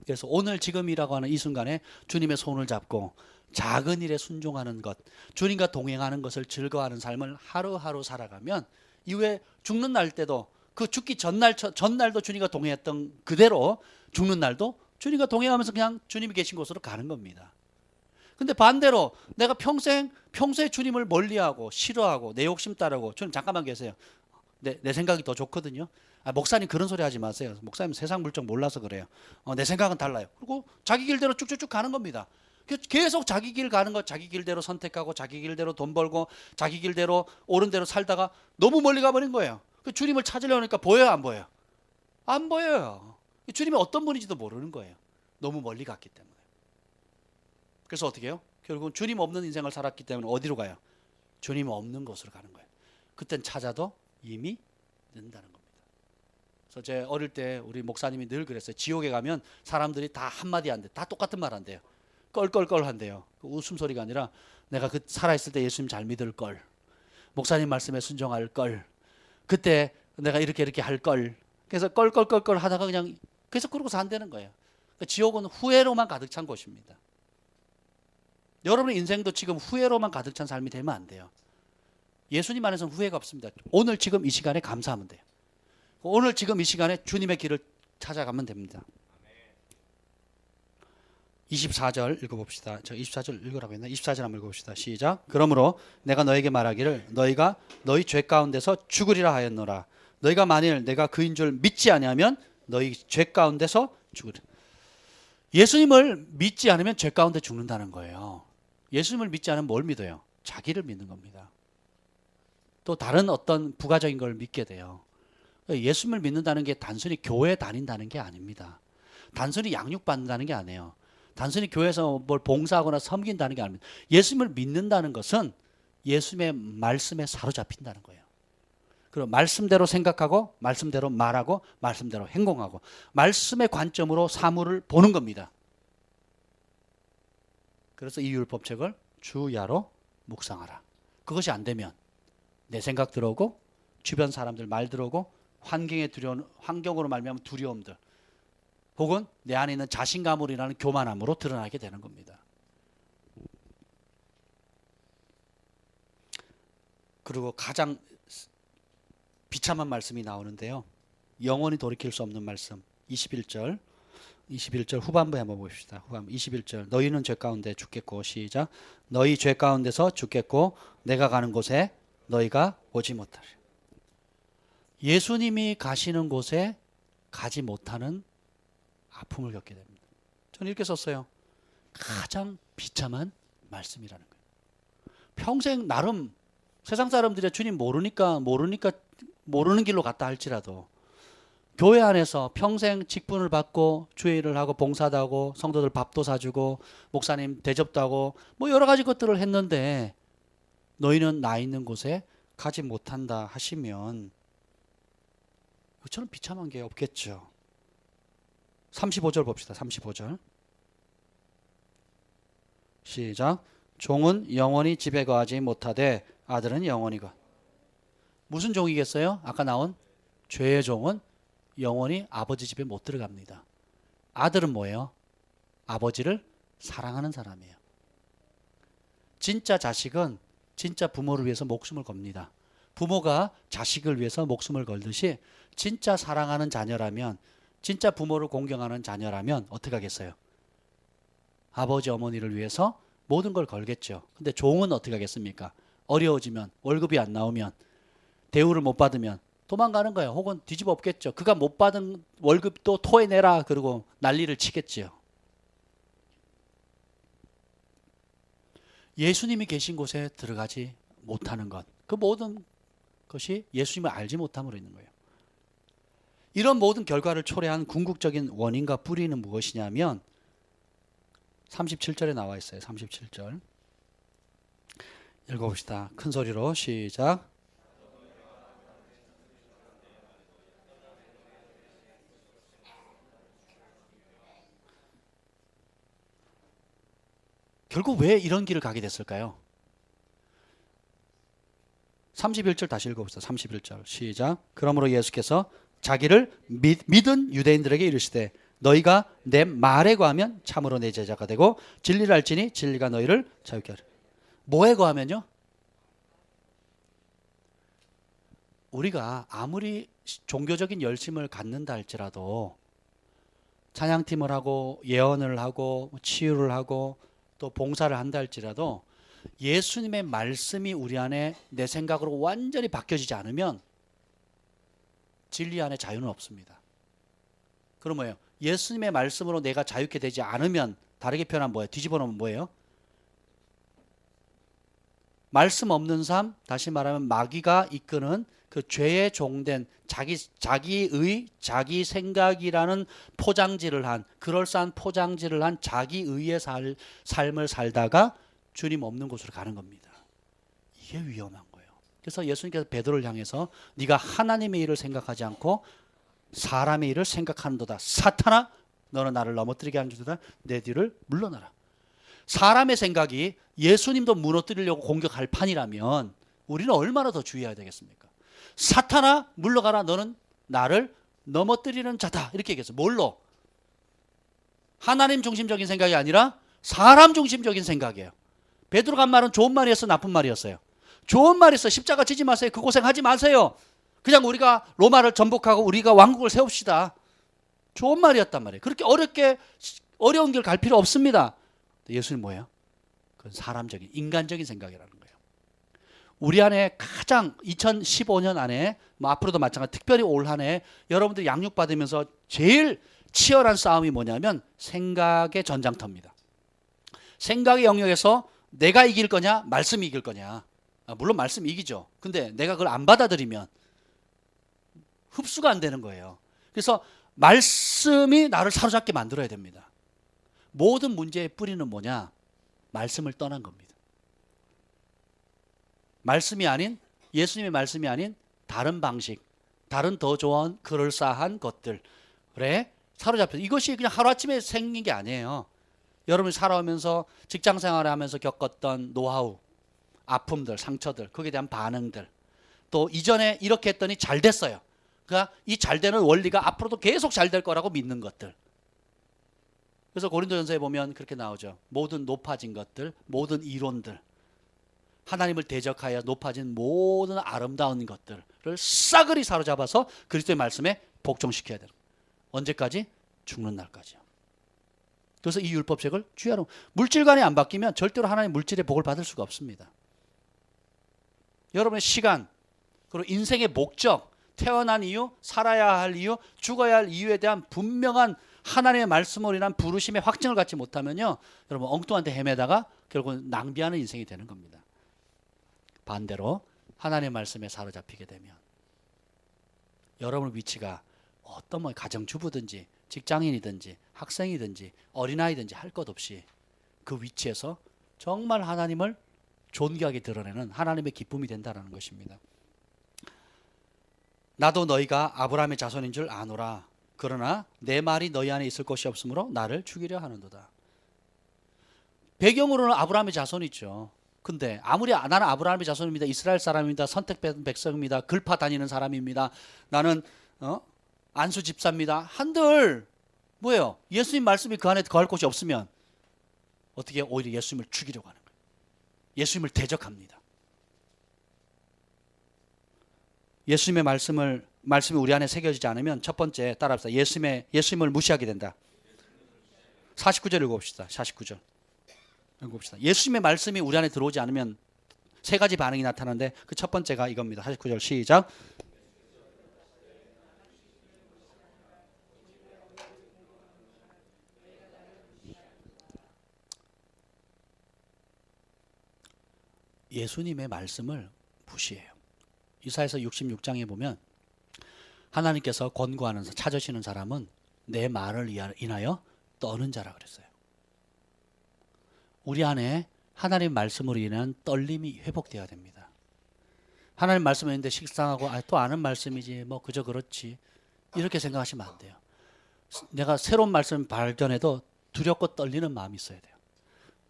그래서 오늘 지금이라고 하는 이 순간에 주님의 손을 잡고 작은 일에 순종하는 것, 주님과 동행하는 것을 즐거워하는 삶을 하루하루 살아가면 이후에 죽는 날 때도 그 죽기 전날도 주님과 동행했던 그대로 죽는 날도 주님과 동행하면서 그냥 주님이 계신 곳으로 가는 겁니다. 근데 반대로 내가 평소에 주님을 멀리하고 싫어하고 내 욕심 따르고 주님 잠깐만 계세요. 내 생각이 더 좋거든요. 목사님 그런 소리 하지 마세요. 목사님 세상 물정 몰라서 그래요. 내 생각은 달라요. 그리고 자기 길대로 쭉쭉쭉 가는 겁니다. 계속 자기 길 가는 것, 자기 길대로 선택하고 자기 길대로 돈 벌고 자기 길대로 옳은 대로 살다가 너무 멀리 가버린 거예요. 주님을 찾으려니까 보여요, 안 보여요? 안 보여요. 주님이 어떤 분인지도 모르는 거예요. 너무 멀리 갔기 때문에. 그래서 어떻게 해요? 결국은 주님 없는 인생을 살았기 때문에 어디로 가요? 주님 없는 곳으로 가는 거예요. 그땐 찾아도 이미 늦는다는 겁니다. 그래서 제 어릴 때 우리 목사님이 늘 그랬어요. 지옥에 가면 사람들이 다 한마디 한대. 다 똑같은 말 한대요. 껄껄껄 한대요. 그 웃음소리가 아니라 내가 그 살아있을 때 예수님 잘 믿을 걸, 목사님 말씀에 순종할 걸, 그때 내가 이렇게 할 걸. 그래서 껄껄껄껄 하다가 그냥 계속 그러고 산다는 거예요. 그러니까 지옥은 후회로만 가득 찬 곳입니다. 여러분의 인생도 지금 후회로만 가득 찬 삶이 되면 안 돼요. 예수님 안에서는 후회가 없습니다. 오늘 지금 이 시간에 감사하면 돼요. 오늘 지금 이 시간에 주님의 길을 찾아가면 됩니다. 24절 읽어봅시다. 저 24절 읽으라고 했나? 24절 한번 읽어봅시다. 시작. 그러므로 내가 너에게 말하기를 너희가 너희 죄 가운데서 죽으리라 하였노라. 너희가 만일 내가 그인 줄 믿지 아니하면 너희 죄 가운데서 죽으리라. 예수님을 믿지 않으면 죄 가운데 죽는다는 거예요. 예수님을 믿지 않으면 뭘 믿어요? 자기를 믿는 겁니다. 또 다른 어떤 부가적인 걸 믿게 돼요. 예수님을 믿는다는 게 단순히 교회 다닌다는 게 아닙니다. 단순히 양육받는다는 게 아니에요. 단순히 교회에서 뭘 봉사하거나 섬긴다는 게 아닙니다. 예수님을 믿는다는 것은 예수님의 말씀에 사로잡힌다는 거예요. 그리고 말씀대로 생각하고 말씀대로 말하고 말씀대로 행동하고 말씀의 관점으로 사물을 보는 겁니다. 그래서 이 율법책을 주야로 묵상하라. 그것이 안 되면 내 생각 들어오고 주변 사람들 말 들어오고 환경으로 말미암은 두려움들 혹은 내 안에 있는 자신감으로 인하는 교만함으로 드러나게 되는 겁니다. 그리고 가장 비참한 말씀이 나오는데요. 영원히 돌이킬 수 없는 말씀 21절 후반부에 한번 봅시다. 후반부 21절 너희는 죄 가운데 죽겠고 시작 너희 죄 가운데서 죽겠고 내가 가는 곳에 너희가 오지 못하리라. 예수님이 가시는 곳에 가지 못하는 아픔을 겪게 됩니다. 저는 이렇게 썼어요. 가장 비참한 말씀이라는 거예요. 평생 나름 세상 사람들이 주님 모르니까 모르는 길로 갔다 할지라도 교회 안에서 평생 직분을 받고 주의 일을 하고 봉사도 하고 성도들 밥도 사주고 목사님 대접도 하고 뭐 여러 가지 것들을 했는데 너희는 나 있는 곳에 가지 못한다 하시면 저는 비참한 게 없겠죠. 35절 봅시다. 35절 시작 종은 영원히 집에 거하지 못하되 아들은 영원히 거. 무슨 종이겠어요? 아까 나온 죄의 종은 영원히 아버지 집에 못 들어갑니다. 아들은 뭐예요? 아버지를 사랑하는 사람이에요. 진짜 자식은 진짜 부모를 위해서 목숨을 겁니다. 부모가 자식을 위해서 목숨을 걸듯이 진짜 사랑하는 자녀라면, 진짜 부모를 공경하는 자녀라면 어떻게 하겠어요? 아버지 어머니를 위해서 모든 걸 걸겠죠. 근데 종은 어떻게 하겠습니까? 어려워지면, 월급이 안 나오면, 대우를 못 받으면 도망가는 거예요. 혹은 뒤집어 엎겠죠. 그가 못 받은 월급도 토해내라 그러고 난리를 치겠지요. 예수님이 계신 곳에 들어가지 못하는 것, 그 모든 것이 예수님을 알지 못함으로 있는 거예요. 이런 모든 결과를 초래한 궁극적인 원인과 뿌리는 무엇이냐면 37절에 나와 있어요. 37절 읽어봅시다. 큰 소리로 시작. 결국 왜 이런 길을 가게 됐을까요? 31절 다시 읽어봅시다. 31절 시작. 그러므로 예수께서 자기를 믿은 유대인들에게 이르시되 너희가 내 말에 거하면 참으로 내 제자가 되고 진리를 알지니 진리가 너희를 자유케 하리라. 뭐에 거하면요? 우리가 아무리 종교적인 열심을 갖는다 할지라도 찬양팀을 하고 예언을 하고 치유를 하고 또 봉사를 한다 할지라도 예수님의 말씀이 우리 안에 내 생각으로 완전히 바뀌어지지 않으면 진리 안에 자유는 없습니다. 그럼 뭐예요? 예수님의 말씀으로 내가 자유케 되지 않으면, 다르게 표현하면 뭐예요? 뒤집어 놓으면 뭐예요? 말씀 없는 삶, 다시 말하면 마귀가 이끄는 그 죄에 종된 자기 생각이라는 포장지를 한, 그럴싸한 포장지를 한 자기의의 삶을 살다가 주님 없는 곳으로 가는 겁니다. 이게 위험한 거예요. 그래서 예수님께서 베드로를 향해서 네가 하나님의 일을 생각하지 않고 사람의 일을 생각하는도다. 사탄아, 너는 나를 넘어뜨리게 하는 줄이다. 내 뒤를 물러나라. 사람의 생각이 예수님도 무너뜨리려고 공격할 판이라면 우리는 얼마나 더 주의해야 되겠습니까? 사탄아, 물러가라. 너는 나를 넘어뜨리는 자다. 이렇게 얘기했어요. 뭘로? 하나님 중심적인 생각이 아니라 사람 중심적인 생각이에요. 베드로가 한 말은 좋은 말이었어, 나쁜 말이었어요? 좋은 말이었어. 십자가 지지 마세요. 그 고생 하지 마세요. 그냥 우리가 로마를 전복하고 우리가 왕국을 세웁시다. 좋은 말이었단 말이에요. 그렇게 어려운 길 갈 필요 없습니다. 예수님 뭐예요? 그건 사람적인, 인간적인 생각이라는 거예요. 우리 안에 가장 2015년 안에, 뭐 앞으로도 마찬가지, 특별히 올 한 해 여러분들이 양육받으면서 제일 치열한 싸움이 뭐냐면 생각의 전장터입니다. 생각의 영역에서 내가 이길 거냐, 말씀이 이길 거냐. 물론 말씀이 이기죠. 근데 내가 그걸 안 받아들이면 흡수가 안 되는 거예요. 그래서 말씀이 나를 사로잡게 만들어야 됩니다. 모든 문제의 뿌리는 뭐냐? 말씀을 떠난 겁니다. 말씀이 아닌, 예수님의 말씀이 아닌 다른 방식, 다른 더 좋은 그럴싸한 것들에 사로잡혀서, 이것이 그냥 하루아침에 생긴 게 아니에요. 여러분이 살아오면서 직장 생활을 하면서 겪었던 노하우, 아픔들, 상처들, 거기에 대한 반응들, 또 이전에 이렇게 했더니 잘 됐어요. 그러니까 이 잘 되는 원리가 앞으로도 계속 잘 될 거라고 믿는 것들. 그래서 고린도전서에 보면 그렇게 나오죠. 모든 높아진 것들, 모든 이론들, 하나님을 대적하여 높아진 모든 아름다운 것들을 싸그리 사로잡아서 그리스도의 말씀에 복종시켜야 돼요. 언제까지? 죽는 날까지요. 그래서 이 율법책을 주의하라. 물질관이 안 바뀌면 절대로 하나님의 물질의 복을 받을 수가 없습니다. 여러분의 시간, 그리고 인생의 목적, 태어난 이유, 살아야 할 이유, 죽어야 할 이유에 대한 분명한 하나님의 말씀으로 인한 부르심의 확증을 갖지 못하면요, 여러분 엉뚱한 데 헤매다가 결국은 낭비하는 인생이 되는 겁니다. 반대로 하나님의 말씀에 사로잡히게 되면 여러분의 위치가 어떤 가정주부든지 직장인이든지 학생이든지 어린아이든지 할 것 없이 그 위치에서 정말 하나님을 존귀하게 드러내는 하나님의 기쁨이 된다는 것입니다. 나도 너희가 아브라함의 자손인 줄 아노라. 그러나 내 말이 너희 안에 있을 것이 없으므로 나를 죽이려 하는도다. 배경으로는 아브라함의 자손이죠. 근데 아무리 나는 아브라함의 자손입니다. 이스라엘 사람입니다. 선택받은 백성입니다. 글파 다니는 사람입니다. 나는 안수 집사입니다. 한들 뭐예요? 예수님 말씀이 그 안에 거할 곳이 없으면 어떻게 오히려 예수님을 죽이려고 하는 거예요. 예수님을 대적합니다. 예수님의 말씀이 우리 안에 새겨지지 않으면 첫 번째 따라합시다. 예수님을 무시하게 된다. 49절 읽어봅시다. 49절 읽어봅시다. 예수님의 말씀이 우리 안에 들어오지 않으면 세 가지 반응이 나타나는데 그 첫 번째가 이겁니다. 49절 시작. 예수님의 말씀을 무시해요. 이사야서 66장에 보면 하나님께서 권고하는 찾으시는 사람은 내 말을 인하여 떠는 자라 그랬어요. 우리 안에 하나님 말씀으로 인한 떨림이 회복되어야 됩니다. 하나님 말씀을 했는데 식상하고 또 아는 말씀이지 뭐 그저 그렇지 이렇게 생각하시면 안 돼요. 내가 새로운 말씀을 발견해도 두렵고 떨리는 마음이 있어야 돼요.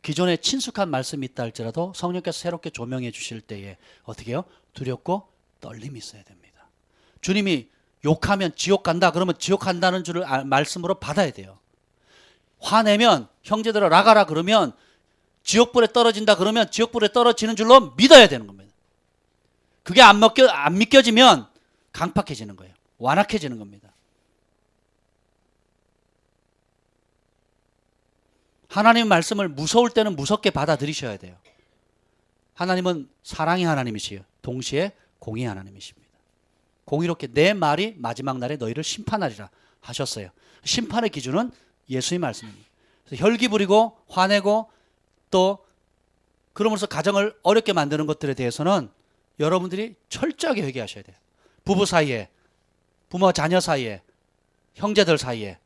기존에 친숙한 말씀이 있다 할지라도 성령께서 새롭게 조명해 주실 때에 어떻게 해요? 두렵고 떨림이 있어야 됩니다. 주님이 욕하면 지옥 간다 그러면 지옥 간다는 줄을 말씀으로 받아야 돼요. 화내면 형제들아 나가라 그러면 지옥불에 떨어진다 그러면 지옥불에 떨어지는 줄로 믿어야 되는 겁니다. 그게 안 믿겨지면 강팍해지는 거예요. 완악해지는 겁니다. 하나님 말씀을 무서울 때는 무섭게 받아들이셔야 돼요. 하나님은 사랑의 하나님이시요 동시에 공의의 하나님이십니다. 공의롭게 내 말이 마지막 날에 너희를 심판하리라 하셨어요. 심판의 기준은 예수의 말씀입니다. 그래서 혈기 부리고 화내고 또 그러면서 가정을 어렵게 만드는 것들에 대해서는 여러분들이 철저하게 회개하셔야 돼요. 부부 사이에, 부모 자녀 사이에, 형제들 사이에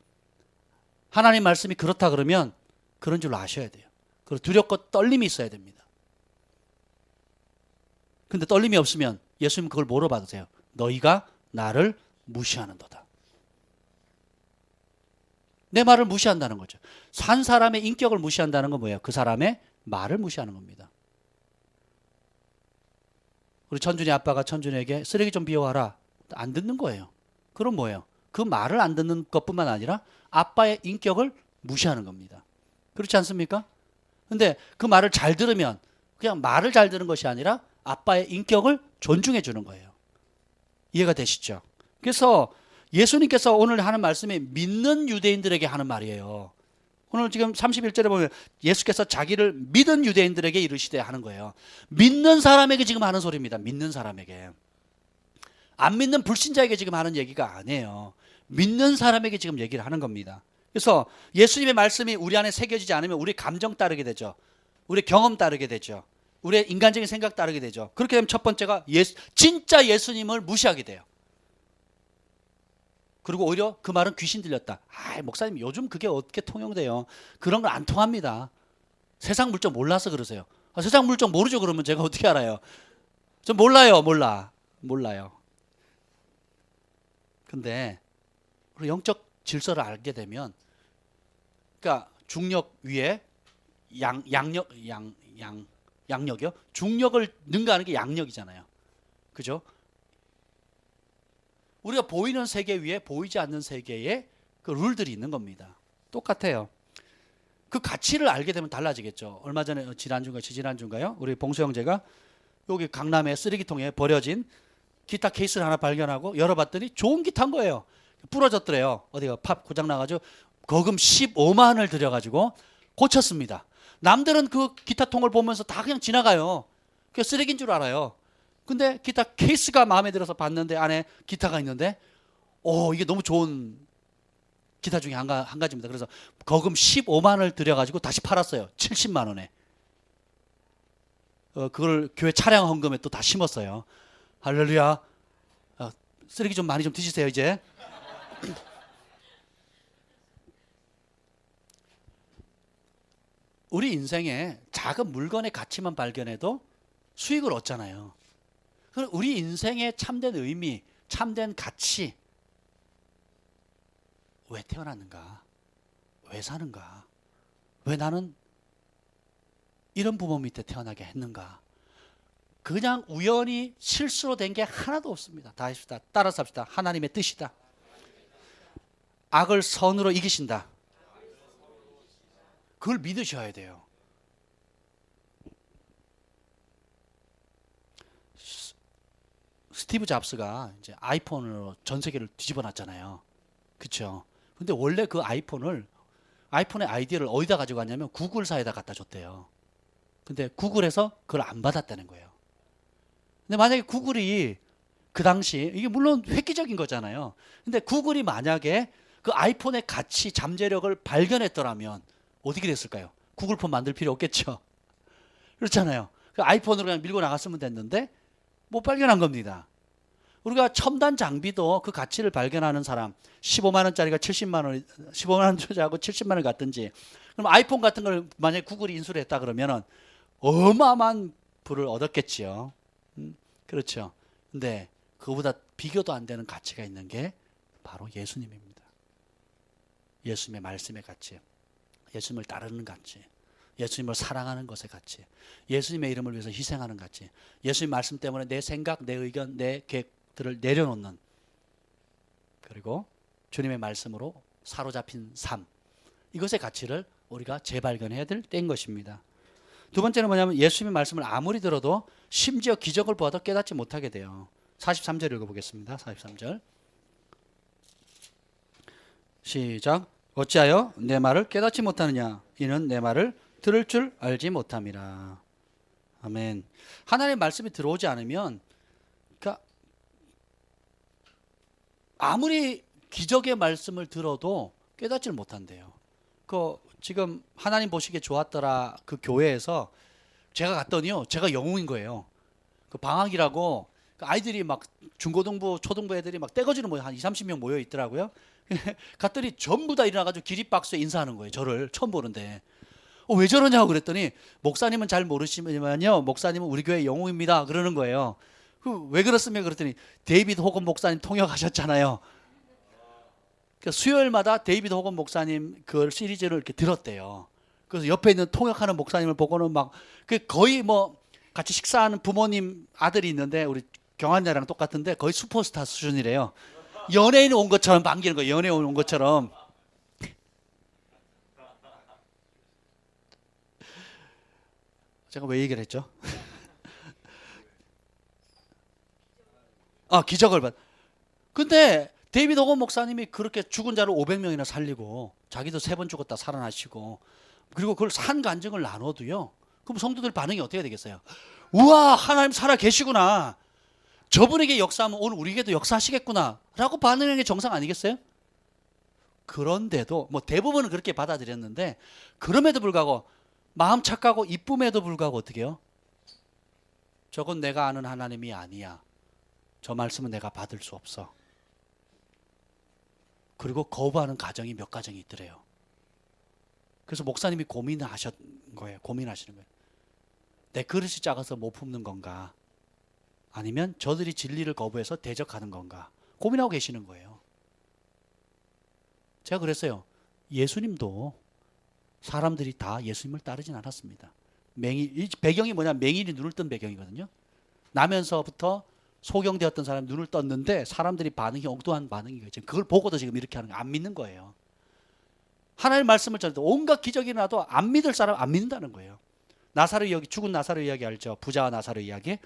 하나님 말씀이 그렇다 그러면 그런 줄로 아셔야 돼요. 그리고 두렵고 떨림이 있어야 됩니다. 근데 떨림이 없으면 예수님 그걸 뭐로 받으세요? 너희가 나를 무시하는도다. 내 말을 무시한다는 거죠. 산 사람의 인격을 무시한다는 건 뭐예요? 그 사람의 말을 무시하는 겁니다. 우리 천준이 아빠가 천준에게 쓰레기 좀 비워와라. 안 듣는 거예요. 그럼 뭐예요? 그 말을 안 듣는 것뿐만 아니라 아빠의 인격을 무시하는 겁니다. 그렇지 않습니까? 근데 그 말을 잘 들으면 그냥 말을 잘 들은 것이 아니라 아빠의 인격을 존중해 주는 거예요. 이해가 되시죠? 그래서 예수님께서 오늘 하는 말씀이 믿는 유대인들에게 하는 말이에요. 오늘 지금 31절에 보면 예수께서 자기를 믿은 유대인들에게 이르시되 하는 거예요. 믿는 사람에게 지금 하는 소리입니다. 믿는 사람에게. 안 믿는 불신자에게 지금 하는 얘기가 아니에요. 믿는 사람에게 지금 얘기를 하는 겁니다. 그래서 예수님의 말씀이 우리 안에 새겨지지 않으면 우리 감정 따르게 되죠. 우리 경험 따르게 되죠. 우리의 인간적인 생각 따르게 되죠. 그렇게 되면 첫 번째가 진짜 예수님을 무시하게 돼요. 그리고 오히려 그 말은 귀신 들렸다. 목사님 요즘 그게 어떻게 통용돼요? 그런 거 안 통합니다. 세상 물정 몰라서 그러세요. 세상 물정 모르죠 그러면 제가 어떻게 알아요? 저 몰라요. 근데 영적 질서를 알게 되면 그러니까 중력 위에 양력이요? 중력을 능가하는 게 양력이잖아요. 그죠? 우리가 보이는 세계 위에 보이지 않는 세계에 그 룰들이 있는 겁니다. 똑같아요. 그 가치를 알게 되면 달라지겠죠. 얼마 전에 지난주인가요? 우리 봉수 형제가 여기 강남의 쓰레기통에 버려진 기타 케이스를 하나 발견하고 열어봤더니 좋은 기타인 거예요. 부러졌더래요. 어디가 팝 고장 나가지고 거금 15만 원을 들여가지고 고쳤습니다. 남들은 그 기타통을 보면서 다 그냥 지나가요. 그게 쓰레기인 줄 알아요. 근데 기타 케이스가 마음에 들어서 봤는데 안에 기타가 있는데 이게 너무 좋은 기타 중에 한 가지입니다. 그래서 거금 15만 원을 들여가지고 다시 팔았어요. 70만 원에. 그걸 교회 차량 헌금에 또 다 심었어요. 할렐루야. 쓰레기 좀 많이 좀 드시세요 이제. 우리 인생에 작은 물건의 가치만 발견해도 수익을 얻잖아요. 그럼 우리 인생의 참된 의미, 참된 가치, 왜 태어났는가? 왜 사는가? 왜 나는 이런 부모 밑에 태어나게 했는가? 그냥 우연히 실수로 된 게 하나도 없습니다. 다 합시다. 따라서 합시다. 하나님의 뜻이다. 악을 선으로 이기신다. 그걸 믿으셔야 돼요. 스티브 잡스가 이제 아이폰으로 전 세계를 뒤집어 놨잖아요. 그렇죠? 근데 원래 그 아이폰의 아이디어를 어디다 가지고 갔냐면 구글사에다 갖다 줬대요. 근데 구글에서 그걸 안 받았다는 거예요. 근데 만약에 구글이 그 당시 이게 물론 획기적인 거잖아요. 근데 구글이 만약에 그 아이폰의 가치 잠재력을 발견했더라면 어떻게 됐을까요? 구글폰 만들 필요 없겠죠. 그렇잖아요. 그 아이폰으로 그냥 밀고 나갔으면 됐는데 못 발견한 겁니다. 우리가 첨단 장비도 그 가치를 발견하는 사람 15만 원짜리가 70만 원, 15만 원 투자하고 70만 원을 갔든지 그럼 아이폰 같은 걸 만약에 구글이 인수를 했다 그러면은 어마어마한 부를 얻었겠지요. 그렇죠. 근데 그보다 비교도 안 되는 가치가 있는 게 바로 예수님입니다. 예수님의 말씀의 가치, 예수님을 따르는 가치, 예수님을 사랑하는 것의 가치, 예수님의 이름을 위해서 희생하는 가치, 예수님 말씀 때문에 내 생각, 내 의견, 내 계획들을 내려놓는, 그리고 주님의 말씀으로 사로잡힌 삶, 이것의 가치를 우리가 재발견해야 될 때인 것입니다. 두 번째는 뭐냐면 예수님의 말씀을 아무리 들어도 심지어 기적을 보아도 깨닫지 못하게 돼요. 43절 읽어보겠습니다. 43절 시작. 어찌하여 내 말을 깨닫지 못하느냐? 이는 내 말을 들을 줄 알지 못함이라. 아멘. 하나님의 말씀이 들어오지 않으면, 그러니까 아무리 기적의 말씀을 들어도 깨닫지를 못한대요. 그 지금 하나님 보시기에 좋았더라 그 교회에서 제가 갔더니요, 제가 영웅인 거예요. 그 방학이라고 아이들이 막 중고등부, 초등부 애들이 막 떼거지로 모여 한 20, 30명 모여 있더라고요. 갔더니 전부 다 일어나가지고 기립박수에 인사하는 거예요. 저를 처음 보는데. 왜 저러냐고 그랬더니 목사님은 잘 모르시면요, 목사님은 우리 교회 영웅입니다 그러는 거예요. 왜 그렇습니까? 그랬더니 데이비드 호건 목사님 통역하셨잖아요. 그러니까 수요일마다 데이비드 호건 목사님 그 시리즈를 이렇게 들었대요. 그래서 옆에 있는 통역하는 목사님을 보고는 막 거의 뭐 같이 식사하는 부모님 아들이 있는데 우리 경환자랑 똑같은데 거의 슈퍼스타 수준이래요. 연예인 온 것처럼 반기는 거예요. 연예인 온 것처럼. 제가 왜 얘기를 했죠? 기적을 받. 근데 데이비드 호건 목사님이 그렇게 죽은 자를 500명이나 살리고 자기도 3번 죽었다 살아나시고 그리고 그걸 산 간증을 나눠도요. 그럼 성도들 반응이 어떻게 되겠어요? 우와, 하나님 살아 계시구나. 저분에게 역사하면 오늘 우리에게도 역사하시겠구나 라고 반응하는 게 정상 아니겠어요? 그런데도 뭐 대부분은 그렇게 받아들였는데 그럼에도 불구하고 마음 착하고 이쁨에도 불구하고 어떻게 해요? 저건 내가 아는 하나님이 아니야. 저 말씀은 내가 받을 수 없어. 그리고 거부하는 가정이 몇 가정이 있더래요. 그래서 목사님이 고민하시는 거예요. 내 그릇이 작아서 못 품는 건가? 아니면 저들이 진리를 거부해서 대적하는 건가? 고민하고 계시는 거예요. 제가 그랬어요. 예수님도 사람들이 다 예수님을 따르진 않았습니다. 이 배경이 뭐냐? 맹인이 눈을 뜬 배경이거든요. 나면서부터 소경되었던 사람이 눈을 떴는데 사람들이 반응이 엉뚱한 반응이에요. 지금 그걸 보고도 지금 이렇게 하는 거 안 믿는 거예요. 하나님의 말씀을 전해도 온갖 기적이 나도 안 믿을 사람 안 믿는다는 거예요. 나사로 이야기, 죽은 나사로 이야기 알죠? 부자와 나사로 이야기.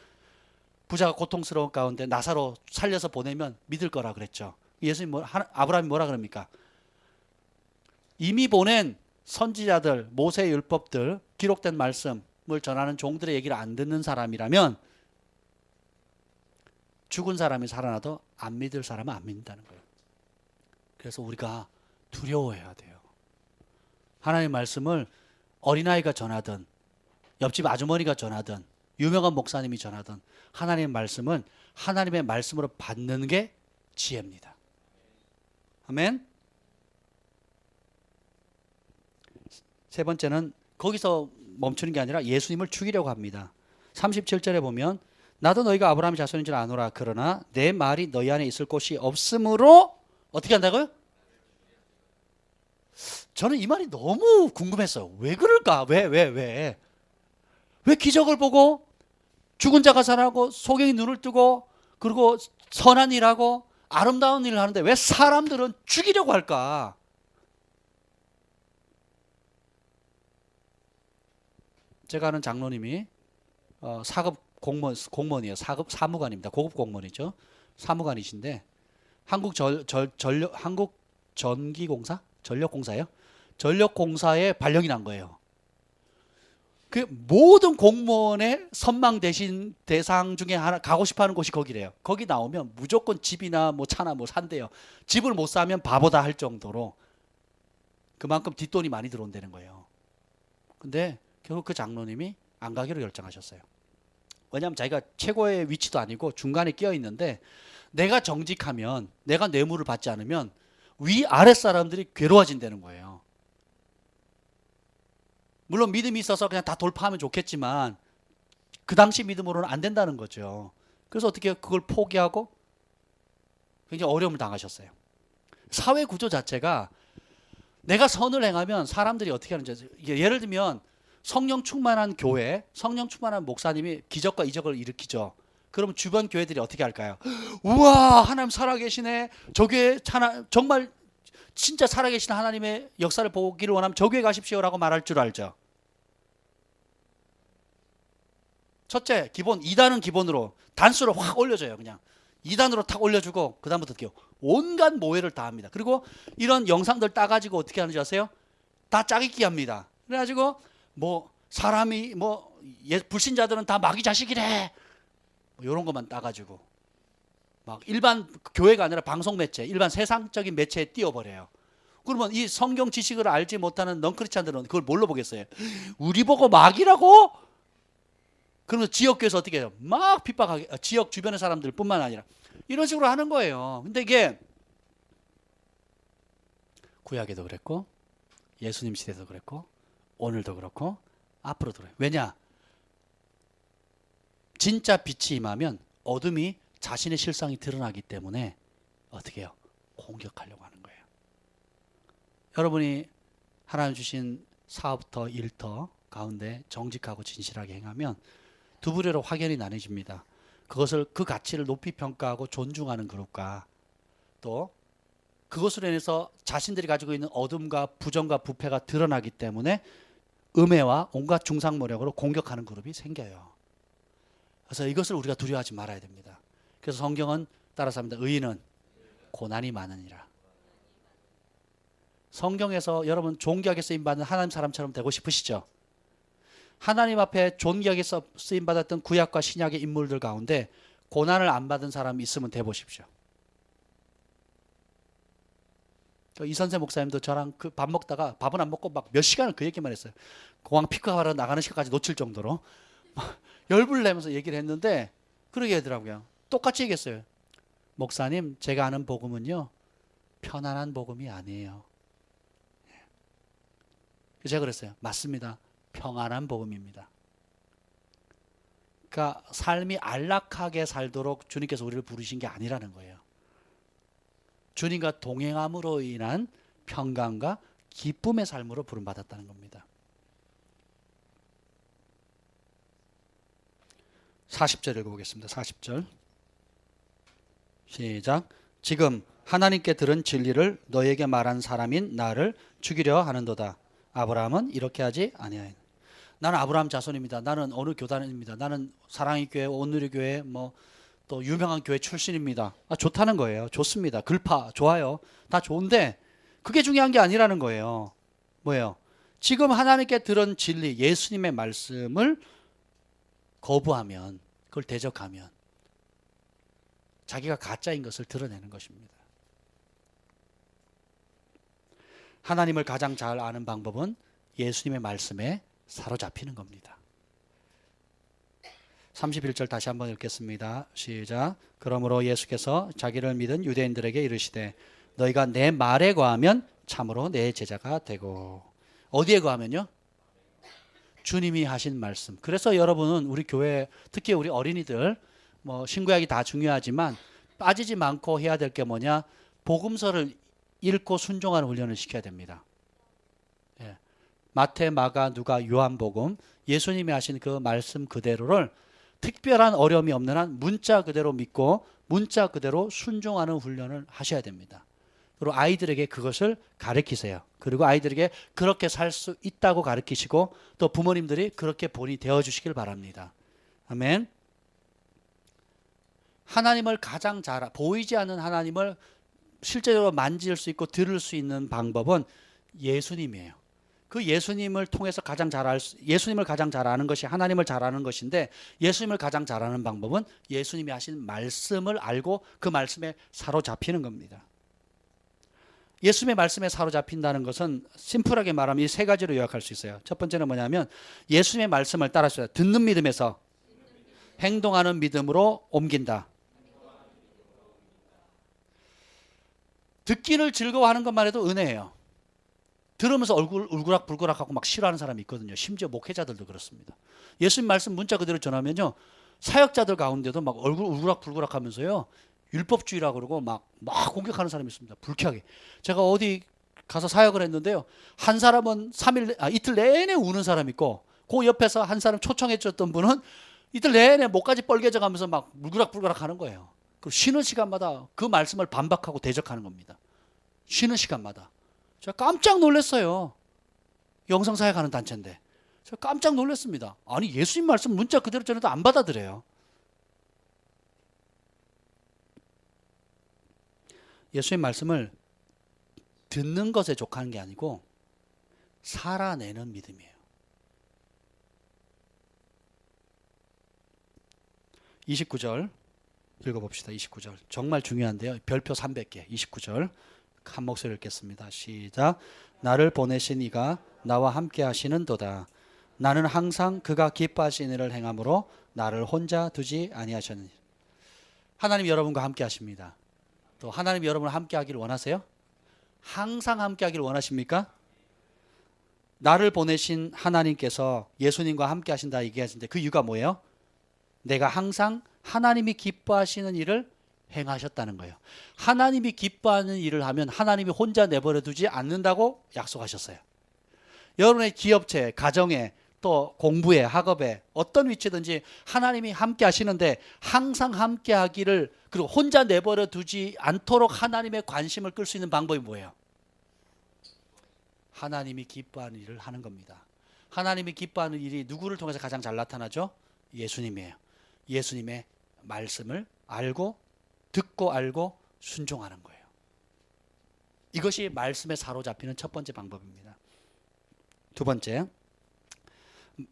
부자가 고통스러운 가운데 나사로 살려서 보내면 믿을 거라 그랬죠. 예수님 아브라함이 뭐라 그럽니까? 이미 보낸 선지자들, 모세의 율법들, 기록된 말씀을 전하는 종들의 얘기를 안 듣는 사람이라면 죽은 사람이 살아나도 안 믿을 사람은 안 믿는다는 거예요. 그래서 우리가 두려워해야 돼요. 하나님의 말씀을 어린아이가 전하든 옆집 아주머니가 전하든 유명한 목사님이 전하든 하나님의 말씀은 하나님의 말씀으로 받는 게 지혜입니다. 아멘. 세 번째는 거기서 멈추는 게 아니라 예수님을 죽이려고 합니다. 37절에 보면 나도 너희가 아브라함의 자손인 줄 아노라. 그러나 내 말이 너희 안에 있을 곳이 없으므로 어떻게 한다고요? 저는 이 말이 너무 궁금했어요. 왜 그럴까? 왜 기적을 보고 죽은 자가 살아나고 소경이 눈을 뜨고 그리고 선한 일하고 아름다운 일을 하는데 왜 사람들은 죽이려고 할까? 제가 아는 장로님이 사급 공무원이에요. 사무관입니다. 고급 공무원이죠. 사무관이신데 한국전기공사? 전력공사예요. 전력공사에 발령이 난 거예요. 그 모든 공무원의 선망 대상 중에 하나 가고 싶어하는 곳이 거기래요. 거기 나오면 무조건 집이나 뭐 차나 뭐 산대요. 집을 못 사면 바보다 할 정도로 그만큼 뒷돈이 많이 들어온다는 거예요. 근데 결국 그 장로님이 안 가기로 결정하셨어요. 왜냐하면 자기가 최고의 위치도 아니고 중간에 끼어 있는데 내가 정직하면, 내가 뇌물을 받지 않으면 위 아랫 사람들이 괴로워진다는 거예요. 물론 믿음이 있어서 그냥 다 돌파하면 좋겠지만 그 당시 믿음으로는 안 된다는 거죠. 그래서 어떻게 그걸 포기하고 굉장히 어려움을 당하셨어요. 사회 구조 자체가 내가 선을 행하면 사람들이 어떻게 하는지, 예를 들면 성령 충만한 교회, 성령 충만한 목사님이 기적과 이적을 일으키죠. 그럼 주변 교회들이 어떻게 할까요? 우와, 하나님 살아계시네. 저 교회 정말 진짜 살아계신 하나님의 역사를 보기를 원하면 저 교회 가십시오라고 말할 줄 알죠. 첫째, 기본 2단은 기본으로 단수를 확 올려줘요. 그냥 2단으로 탁 올려주고 그 다음부터 어떻게 해요? 온갖 모해를 다 합니다. 그리고 이런 영상들 따가지고 어떻게 하는지 아세요? 다 짜깁기 합니다. 그래가지고 뭐 사람이 뭐 불신자들은 다 마귀 자식이래, 뭐 이런 것만 따가지고 막 일반 교회가 아니라 방송 매체, 일반 세상적인 매체에 띄워버려요. 그러면 이 성경 지식을 알지 못하는 넌크리스찬들은 그걸 뭘로 보겠어요? 우리 보고 마귀라고? 그러면 지역교회에서 어떻게 해요? 막 핍박하게, 지역 주변의 사람들 뿐만 아니라 이런 식으로 하는 거예요. 근데 이게 구약에도 그랬고 예수님 시대에도 그랬고 오늘도 그렇고 앞으로도 그래요. 왜냐? 진짜 빛이 임하면 어둠이 자신의 실상이 드러나기 때문에 어떻게 해요? 공격하려고 하는 거예요. 여러분이 하나님 주신 사업터, 일터 가운데 정직하고 진실하게 행하면 두 부류로 확연히 나뉘집니다. 그것을, 그 가치를 높이 평가하고 존중하는 그룹과 또 그것으로 인해서 자신들이 가지고 있는 어둠과 부정과 부패가 드러나기 때문에 음해와 온갖 중상모략으로 공격하는 그룹이 생겨요. 그래서 이것을 우리가 두려워하지 말아야 됩니다. 그래서 성경은 따라서 합니다. 의인은 고난이 많으니라. 성경에서 여러분 존귀하게 쓰임받는 하나님 사람처럼 되고 싶으시죠? 하나님 앞에 존귀하게 쓰임받았던 구약과 신약의 인물들 가운데 고난을 안 받은 사람이 있으면 대보십시오. 이선세 목사님도 저랑 그 밥 먹다가 밥은 안 먹고 막 몇 시간을 그 얘기만 했어요. 공항 피크하러 나가는 시간까지 놓칠 정도로 열불 내면서 얘기를 했는데 그러게 하더라고요. 똑같이 얘기했어요. 목사님, 제가 아는 복음은요 편안한 복음이 아니에요. 제가 그랬어요. 맞습니다. 평안한 복음입니다. 그러니까 삶이 안락하게 살도록 주님께서 우리를 부르신 게 아니라는 거예요. 주님과 동행함으로 인한 평강과 기쁨의 삶으로 부름받았다는 겁니다. 40절 읽어보겠습니다. 40절 시작. 지금 하나님께 들은 진리를 너에게 말한 사람인 나를 죽이려 하는도다. 아브라함은 이렇게 하지 아니하였다. 나는 아브라함 자손입니다. 나는 어느 교단입니다. 나는 사랑의 교회, 온누리 교회, 뭐 또 유명한 교회 출신입니다. 좋다는 거예요. 좋습니다. 글파 좋아요. 다 좋은데 그게 중요한 게 아니라는 거예요. 뭐예요? 지금 하나님께 들은 진리, 예수님의 말씀을 거부하면, 그걸 대적하면 자기가 가짜인 것을 드러내는 것입니다. 하나님을 가장 잘 아는 방법은 예수님의 말씀에 사로잡히는 겁니다. 31절 다시 한번 읽겠습니다. 시작. 그러므로 예수께서 자기를 믿은 유대인들에게 이르시되 너희가 내 말에 거하면 참으로 내 제자가 되고. 어디에 거하면요? 주님이 하신 말씀. 그래서 여러분은 우리 교회, 특히 우리 어린이들, 뭐 신구약이 다 중요하지만 빠지지 않고 해야 될 게 뭐냐? 복음서를 읽고 순종하는 훈련을 시켜야 됩니다. 예. 마태, 마가, 누가, 요한복음, 예수님이 하신 그 말씀 그대로를 특별한 어려움이 없는 한 문자 그대로 믿고 문자 그대로 순종하는 훈련을 하셔야 됩니다. 그리고 아이들에게 그것을 가르치세요. 그리고 아이들에게 그렇게 살 수 있다고 가르치시고 또 부모님들이 그렇게 본이 되어주시길 바랍니다. 아멘. 하나님을 가장 잘 보이지 않는 하나님을 실제로 만질 수 있고 들을 수 있는 방법은 예수님이에요. 그 예수님을 통해서 예수님을 가장 잘 아는 것이 하나님을 잘 아는 것인데, 예수님을 가장 잘 아는 방법은 예수님이 하신 말씀을 알고 그 말씀에 사로잡히는 겁니다. 예수님의 말씀에 사로잡힌다는 것은 심플하게 말하면 이 세 가지로 요약할 수 있어요. 첫 번째는 뭐냐면 예수님의 말씀을 따라서 듣는 믿음에서 행동하는 믿음으로 옮긴다. 듣기를 즐거워하는 것만 해도 은혜예요. 들으면서 울그락불그락하고 막 싫어하는 사람이 있거든요. 심지어 목회자들도 그렇습니다. 예수님 말씀 문자 그대로 전하면요, 사역자들 가운데도 막 울그락불그락하면서요, 율법주의라 그러고 막 공격하는 사람이 있습니다. 불쾌하게. 제가 어디 가서 사역을 했는데요, 한 사람은 이틀 내내 우는 사람이 있고, 그 옆에서 한 사람 초청해 줬던 분은 이틀 내내 목까지 뻘개져 가면서 막 물그락불그락 하는 거예요. 그리고 쉬는 시간마다 그 말씀을 반박하고 대적하는 겁니다. 쉬는 시간마다. 제가 깜짝 놀랐어요. 영성사역하는 단체인데 제가 깜짝 놀랐습니다. 아니, 예수님 말씀 문자 그대로 전해도 안 받아들여요. 예수님 말씀을 듣는 것에 족하는 게 아니고 살아내는 믿음이에요. 29절 읽어봅시다. 29절 정말 중요한데요. 별표 300개. 29절 한 목소리 읽겠습니다. 시작. 나를 보내신 이가 나와 함께 하시는도다. 나는 항상 그가 기뻐하시는 일을 행함으로 나를 혼자 두지 아니하셨느니. 하나님 여러분과 함께 하십니다. 또 하나님 여러분과 함께 하기를 원하세요? 항상 함께 하기를 원하십니까? 나를 보내신 하나님께서 예수님과 함께 하신다 얘기하시는데 그 이유가 뭐예요? 내가 항상 하나님이 기뻐하시는 일을 행하셨다는 거예요. 하나님이 기뻐하는 일을 하면 하나님이 혼자 내버려 두지 않는다고 약속하셨어요. 여러분의 기업체, 가정에, 또 공부에, 학업에 어떤 위치든지 하나님이 함께 하시는데 항상 함께 하기를, 그리고 혼자 내버려 두지 않도록 하나님의 관심을 끌 수 있는 방법이 뭐예요? 하나님이 기뻐하는 일을 하는 겁니다. 하나님이 기뻐하는 일이 누구를 통해서 가장 잘 나타나죠? 예수님이에요. 예수님의 말씀을 알고 듣고 알고 순종하는 거예요. 이것이 말씀에 사로잡히는 첫 번째 방법입니다. 두 번째,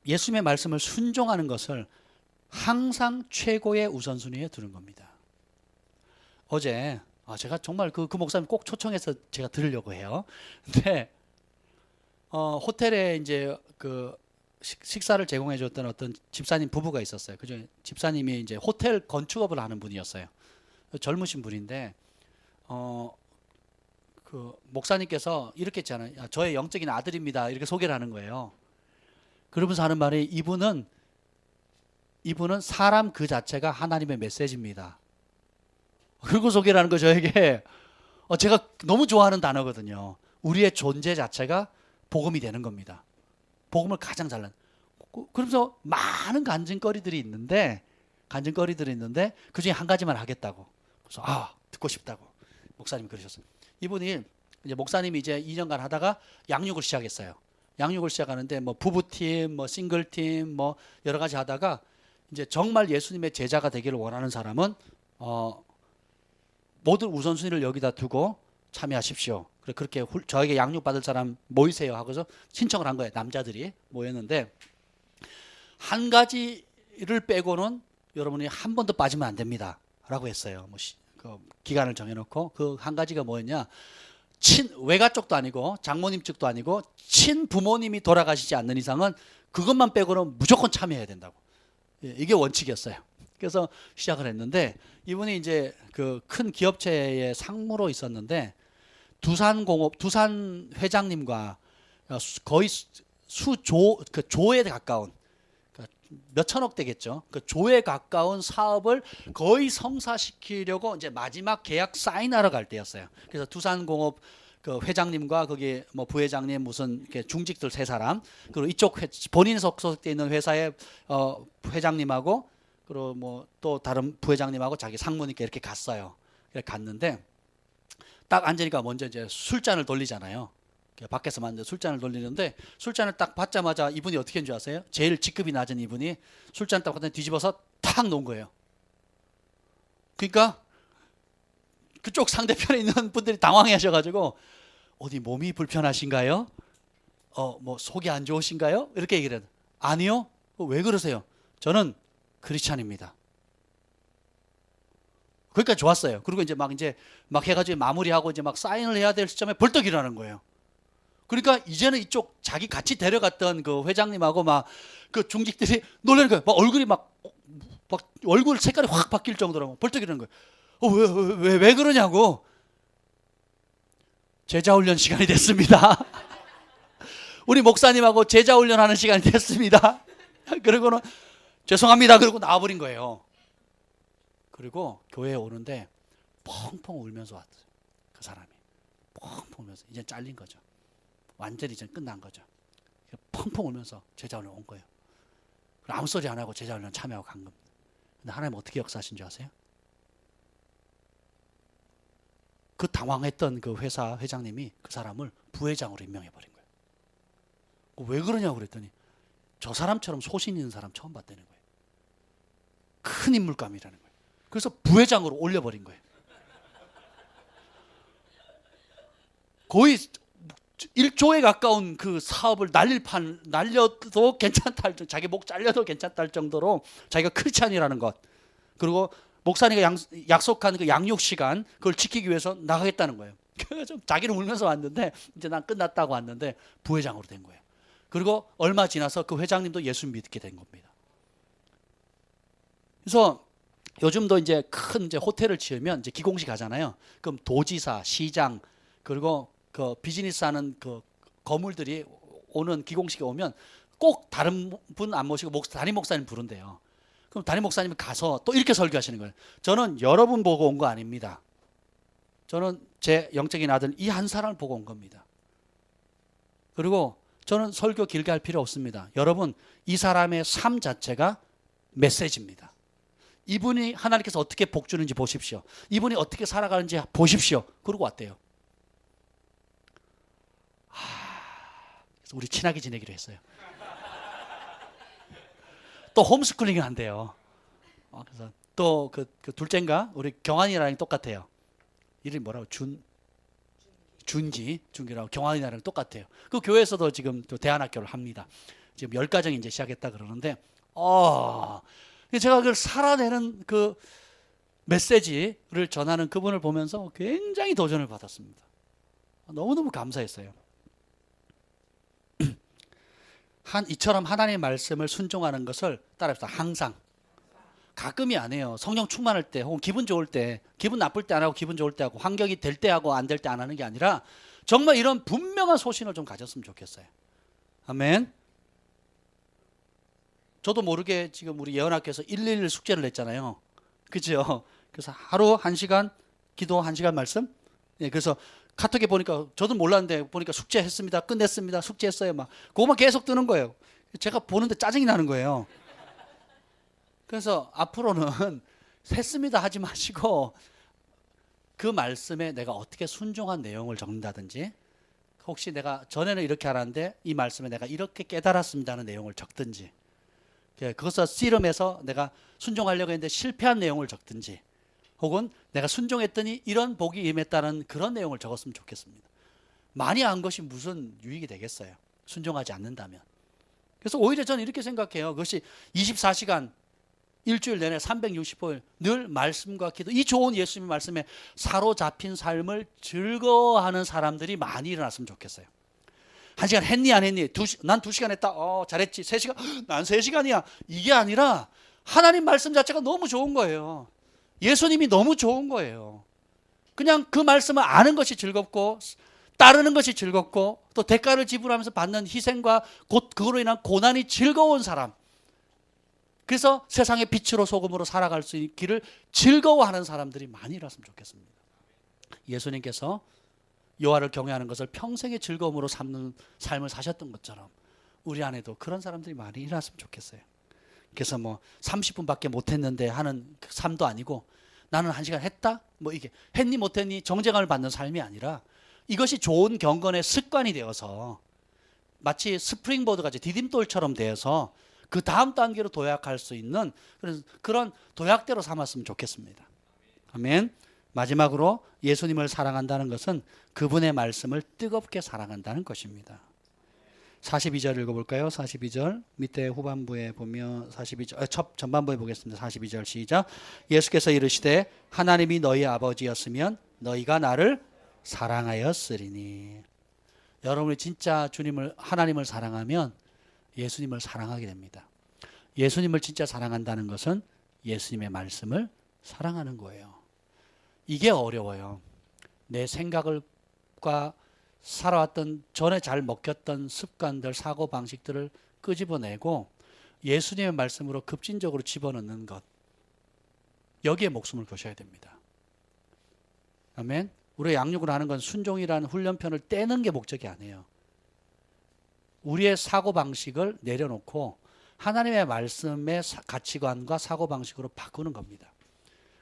예수님의 말씀을 순종하는 것을 항상 최고의 우선순위에 두는 겁니다. 어제 제가 정말 그 목사님 꼭 초청해서 제가 들으려고 해요. 근데 호텔에 이제 그 식사를 제공해 줬던 어떤 집사님 부부가 있었어요. 그죠? 집사님이 이제 호텔 건축업을 하는 분이었어요. 젊으신 분인데 그 목사님께서 이렇게 했잖아요. 저의 영적인 아들입니다. 이렇게 소개를 하는 거예요. 그러면서 하는 말이 이분은 사람 그 자체가 하나님의 메시지입니다. 그리고 소개를 하는 거 저에게 제가 너무 좋아하는 단어거든요. 우리의 존재 자체가 복음이 되는 겁니다. 복음을 가장 잘난. 그러면서 많은 간증거리들이 있는데 그중에 한 가지만 하겠다고. 그래서 듣고 싶다고 목사님이 그러셨어요. 이분이 이제 목사님이 이제 2년간 하다가 양육을 시작했어요. 양육을 시작하는데 뭐 부부팀, 뭐 싱글팀, 뭐 여러 가지 하다가 이제 정말 예수님의 제자가 되기를 원하는 사람은 모든 우선순위를 여기다 두고 참여하십시오. 그렇게 저에게 양육받을 사람 모이세요 하고서 신청을 한 거예요. 남자들이 모였는데 한 가지를 빼고는 여러분이 한 번도 빠지면 안 됩니다 라고 했어요. 그 기간을 정해놓고 그 한 가지가 뭐였냐, 외가 쪽도 아니고 장모님 쪽도 아니고 친부모님이 돌아가시지 않는 이상은 그것만 빼고는 무조건 참여해야 된다고. 이게 원칙이었어요. 그래서 시작을 했는데 이분이 이제 그 큰 기업체의 상무로 있었는데 두산 회장님과 거의 조에 가까운, 몇 천억 되겠죠. 그 조에 가까운 사업을 거의 성사시키려고 이제 마지막 계약 사인하러 갈 때였어요. 그래서 두산공업 그 회장님과 거기 뭐 부회장님 무슨 중직들 세 사람, 그리고 이쪽 본인 소속돼 있는 회사의 회장님하고 그리고 뭐 또 다른 부회장님하고 자기 상무님께 이렇게 갔어요. 이렇게 갔는데 딱 앉으니까 먼저 이제 술잔을 돌리잖아요. 밖에서 만든 술잔을 돌리는데 술잔을 딱 받자마자 이분이 어떻게 한 줄 아세요? 제일 직급이 낮은 이분이 술잔 딱 받더니 뒤집어서 탁 놓은 거예요. 그러니까 그쪽 상대편에 있는 분들이 당황하셔가지고 어디 몸이 불편하신가요? 뭐 속이 안 좋으신가요? 이렇게 얘기를 해요. 아니요. 왜 그러세요? 저는 크리스찬입니다. 그러니까 좋았어요. 그리고 이제 막 해가지고 마무리하고 이제 막 사인을 해야 될 시점에 벌떡 일어나는 거예요. 그러니까 이제는 이쪽 자기 같이 데려갔던 그 회장님하고 막 그 중직들이 놀라는 거예요. 막 얼굴이 막 얼굴 색깔이 확 바뀔 정도로 벌떡 일어나는 거예요. 왜 그러냐고. 제자 훈련 시간이 됐습니다. 우리 목사님하고 제자 훈련하는 시간이 됐습니다. 그러고는 죄송합니다. 그러고 나와버린 거예요. 그리고 교회에 오는데 펑펑 울면서 왔어요. 그 사람이 펑펑 울면서 이제 잘린 거죠. 완전히 이제 끝난 거죠. 펑펑 울면서 제자 훈련 온 거예요. 아무 소리 안 하고 제자 훈련 참여하고 간 겁니다. 근데 하나님 어떻게 역사하신 줄 아세요? 그 당황했던 그 회사 회장님이 그 사람을 부회장으로 임명해 버린 거예요. 왜 그러냐고 그랬더니 저 사람처럼 소신 있는 사람 처음 봤다는 거예요. 큰 인물감이라는 거예요. 그래서 부회장으로 올려버린 거예요. 거의 1조에 가까운 그 사업을 날려도 괜찮다 할 정도, 자기 목 잘려도 괜찮다 할 정도로 자기가 크리스찬이라는 것, 그리고 목사님과 약속한 그 양육 시간 그걸 지키기 위해서 나가겠다는 거예요. 그래서 자기는 울면서 왔는데 이제 난 끝났다고 왔는데 부회장으로 된 거예요. 그리고 얼마 지나서 그 회장님도 예수 믿게 된 겁니다. 그래서 요즘도 이제 큰 이제 호텔을 지으면 이제 기공식 하잖아요. 그럼 도지사, 시장, 그리고 그 비즈니스 하는 그 거물들이 오는 기공식에 오면 꼭 다른 분 안 모시고 담임 목사님 부른대요. 그럼 담임 목사님이 가서 또 이렇게 설교하시는 거예요. 저는 여러분 보고 온 거 아닙니다. 저는 제 영적인 아들 이 한 사람을 보고 온 겁니다. 그리고 저는 설교 길게 할 필요 없습니다. 여러분, 이 사람의 삶 자체가 메시지입니다. 이분이 하나님께서 어떻게 복 주는지 보십시오. 이분이 어떻게 살아가는지 보십시오. 그러고 왔대요. 그래서 우리 친하게 지내기로 했어요. 또 홈스쿨링을 한대요. 그래서 또 그 둘째인가 우리 경환이랑 똑같아요. 이름이 뭐라고 준기라고 경환이랑 똑같아요. 그 교회에서도 지금 또 대안학교를 합니다. 지금 10가정이 이제 시작했다 그러는데 제가 그걸 살아내는 그 메시지를 전하는 그분을 보면서 굉장히 도전을 받았습니다. 너무너무 감사했어요. 이처럼 하나님의 말씀을 순종하는 것을 따라합시다. 항상. 가끔이 아니에요. 성령 충만할 때 혹은 기분 좋을 때, 기분 나쁠 때 안 하고 기분 좋을 때 하고 환경이 될 때 하고 안 될 때 안 하는 게 아니라 정말 이런 분명한 소신을 좀 가졌으면 좋겠어요. 아멘. 저도 모르게 지금 우리 예언학교에서 111 숙제를 냈잖아요. 그죠? 그래서 하루 1시간 기도 1시간 말씀. 예, 그래서 카톡에 보니까 저도 몰랐는데 보니까 숙제했습니다. 끝냈습니다. 숙제했어요. 막 그거만 계속 뜨는 거예요. 제가 보는데 짜증이 나는 거예요. 그래서 앞으로는 했습니다 하지 마시고 그 말씀에 내가 어떻게 순종한 내용을 적는다든지, 혹시 내가 전에는 이렇게 알았는데 이 말씀에 내가 이렇게 깨달았습니다 하는 내용을 적든지, 그것을 씨름해서 내가 순종하려고 했는데 실패한 내용을 적든지, 혹은 내가 순종했더니 이런 복이 임했다는 그런 내용을 적었으면 좋겠습니다. 많이 한 것이 무슨 유익이 되겠어요, 순종하지 않는다면. 그래서 오히려 저는 이렇게 생각해요. 그것이 24시간 일주일 내내 365일 늘 말씀과 기도, 이 좋은 예수님의 말씀에 사로잡힌 삶을 즐거워하는 사람들이 많이 일어났으면 좋겠어요. 1시간 했니 안 했니? 난 2시간 했다. 잘했지. 3시간? 난 3시간이야. 이게 아니라 하나님 말씀 자체가 너무 좋은 거예요. 예수님이 너무 좋은 거예요. 그냥 그 말씀을 아는 것이 즐겁고 따르는 것이 즐겁고 또 대가를 지불하면서 받는 희생과 그로 인한 고난이 즐거운 사람, 그래서 세상의 빛으로 소금으로 살아갈 수 있기를 즐거워하는 사람들이 많이 일어났으면 좋겠습니다. 예수님께서 여호와를 경외하는 것을 평생의 즐거움으로 삼는 삶을 사셨던 것처럼 우리 안에도 그런 사람들이 많이 일어났으면 좋겠어요. 그래서 뭐 30분밖에 못했는데 하는 그 삶도 아니고, 나는 1시간 했다? 뭐 이게 했니 못했니 정죄감을 받는 삶이 아니라 이것이 좋은 경건의 습관이 되어서 마치 스프링보드 같이 디딤돌처럼 되어서 그 다음 단계로 도약할 수 있는 그런 도약대로 삼았으면 좋겠습니다. 아멘. 마지막으로 예수님을 사랑한다는 것은 그분의 말씀을 뜨겁게 사랑한다는 것입니다. 42절 읽어볼까요? 42절 밑에 후반부에 보면 42절 첫 전반부에 보겠습니다. 42절 시작. 예수께서 이르시되 하나님이 너희 아버지였으면 너희가 나를 사랑하였으리니. 여러분이 진짜 주님을 하나님을 사랑하면 예수님을 사랑하게 됩니다. 예수님을 진짜 사랑한다는 것은 예수님의 말씀을 사랑하는 거예요. 이게 어려워요. 내 생각과 살아왔던 전에 잘 먹혔던 습관들, 사고방식들을 끄집어내고 예수님의 말씀으로 급진적으로 집어넣는 것. 여기에 목숨을 거셔야 됩니다. 아멘. 우리가 양육을 하는 건 순종이라는 훈련편을 떼는 게 목적이 아니에요. 우리의 사고방식을 내려놓고 하나님의 말씀의 가치관과 사고방식으로 바꾸는 겁니다.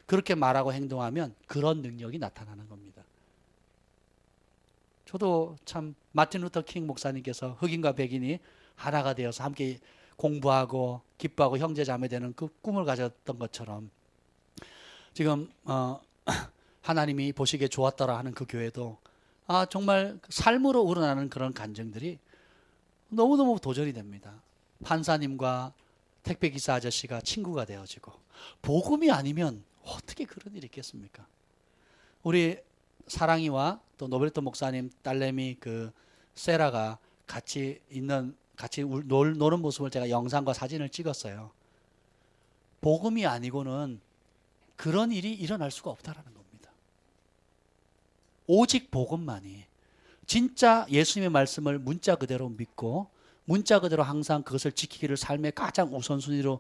그렇게 말하고 행동하면 그런 능력이 나타나는 겁니다. 저도 참 마틴 루터 킹 목사님께서 흑인과 백인이 하나가 되어서 함께 공부하고 기뻐하고 형제 자매 되는 그 꿈을 가졌던 것처럼 지금 하나님이 보시기에 좋았더라 하는 그 교회도 정말 삶으로 우러나는 그런 간증들이 너무너무 도전이 됩니다. 판사님과 택배기사 아저씨가 친구가 되어지고 복음이 아니면 어떻게 그런 일이 있겠습니까? 우리 사랑이와 또 노벨토 목사님 딸내미 그 세라가 같이 노는 모습을 제가 영상과 사진을 찍었어요. 복음이 아니고는 그런 일이 일어날 수가 없다라는 겁니다. 오직 복음만이 진짜 예수님의 말씀을 문자 그대로 믿고 문자 그대로 항상 그것을 지키기를 삶의 가장 우선순위로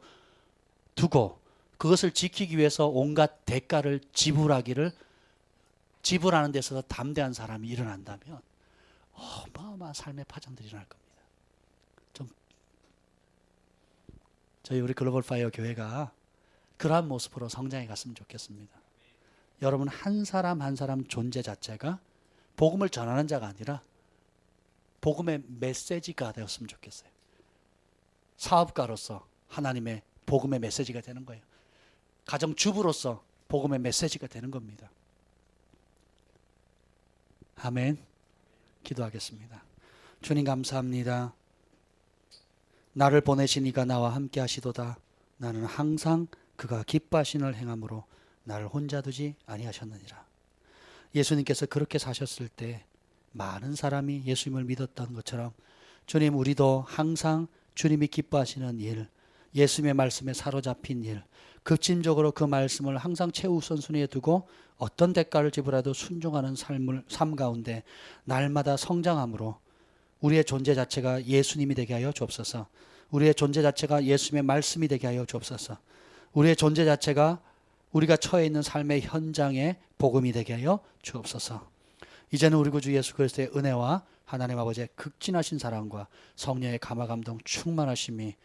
두고 그것을 지키기 위해서 온갖 대가를 지불하는 데 있어서 담대한 사람이 일어난다면 어마어마한 삶의 파장들이 일어날 겁니다. 저희 우리 글로벌 파이어 교회가 그러한 모습으로 성장해 갔으면 좋겠습니다. 여러분 한 사람 한 사람 존재 자체가 복음을 전하는 자가 아니라 복음의 메시지가 되었으면 좋겠어요. 사업가로서 하나님의 복음의 메시지가 되는 거예요. 가정주부로서 복음의 메시지가 되는 겁니다. 아멘. 기도하겠습니다. 주님 감사합니다. 나를 보내신 이가 나와 함께 하시도다. 나는 항상 그가 기뻐하시는 행함으로 나를 혼자 두지 아니하셨느니라. 예수님께서 그렇게 사셨을 때 많은 사람이 예수님을 믿었던 것처럼 주님 우리도 항상 주님이 기뻐하시는 일, 예수님의 말씀에 사로잡힌 일, 급진적으로 그 말씀을 항상 최우선순위에 두고 어떤 대가를 지불해도 순종하는 삶 가운데 날마다 성장함으로 우리의 존재 자체가 예수님이 되게 하여 주옵소서. 우리의 존재 자체가 예수님의 말씀이 되게 하여 주옵소서. 우리의 존재 자체가 우리가 처해 있는 삶의 현장에 복음이 되게 하여 주옵소서. 이제는 우리 구주 예수 그리스도의 은혜와 하나님 아버지의 극진하신 사랑과 성령의 감화감동 충만하심이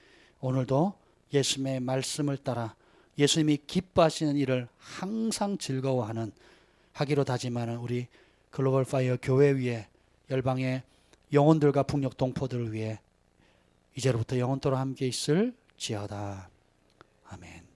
오늘도 예수님의 말씀을 따라 예수님이 기뻐하시는 일을 항상 즐거워하는 하기로 다짐하는 우리 글로벌 파이어 교회 위에 열방의 영혼들과 북녘 동포들을 위해 이제로부터 영원토록 함께 있을지어다. 아멘.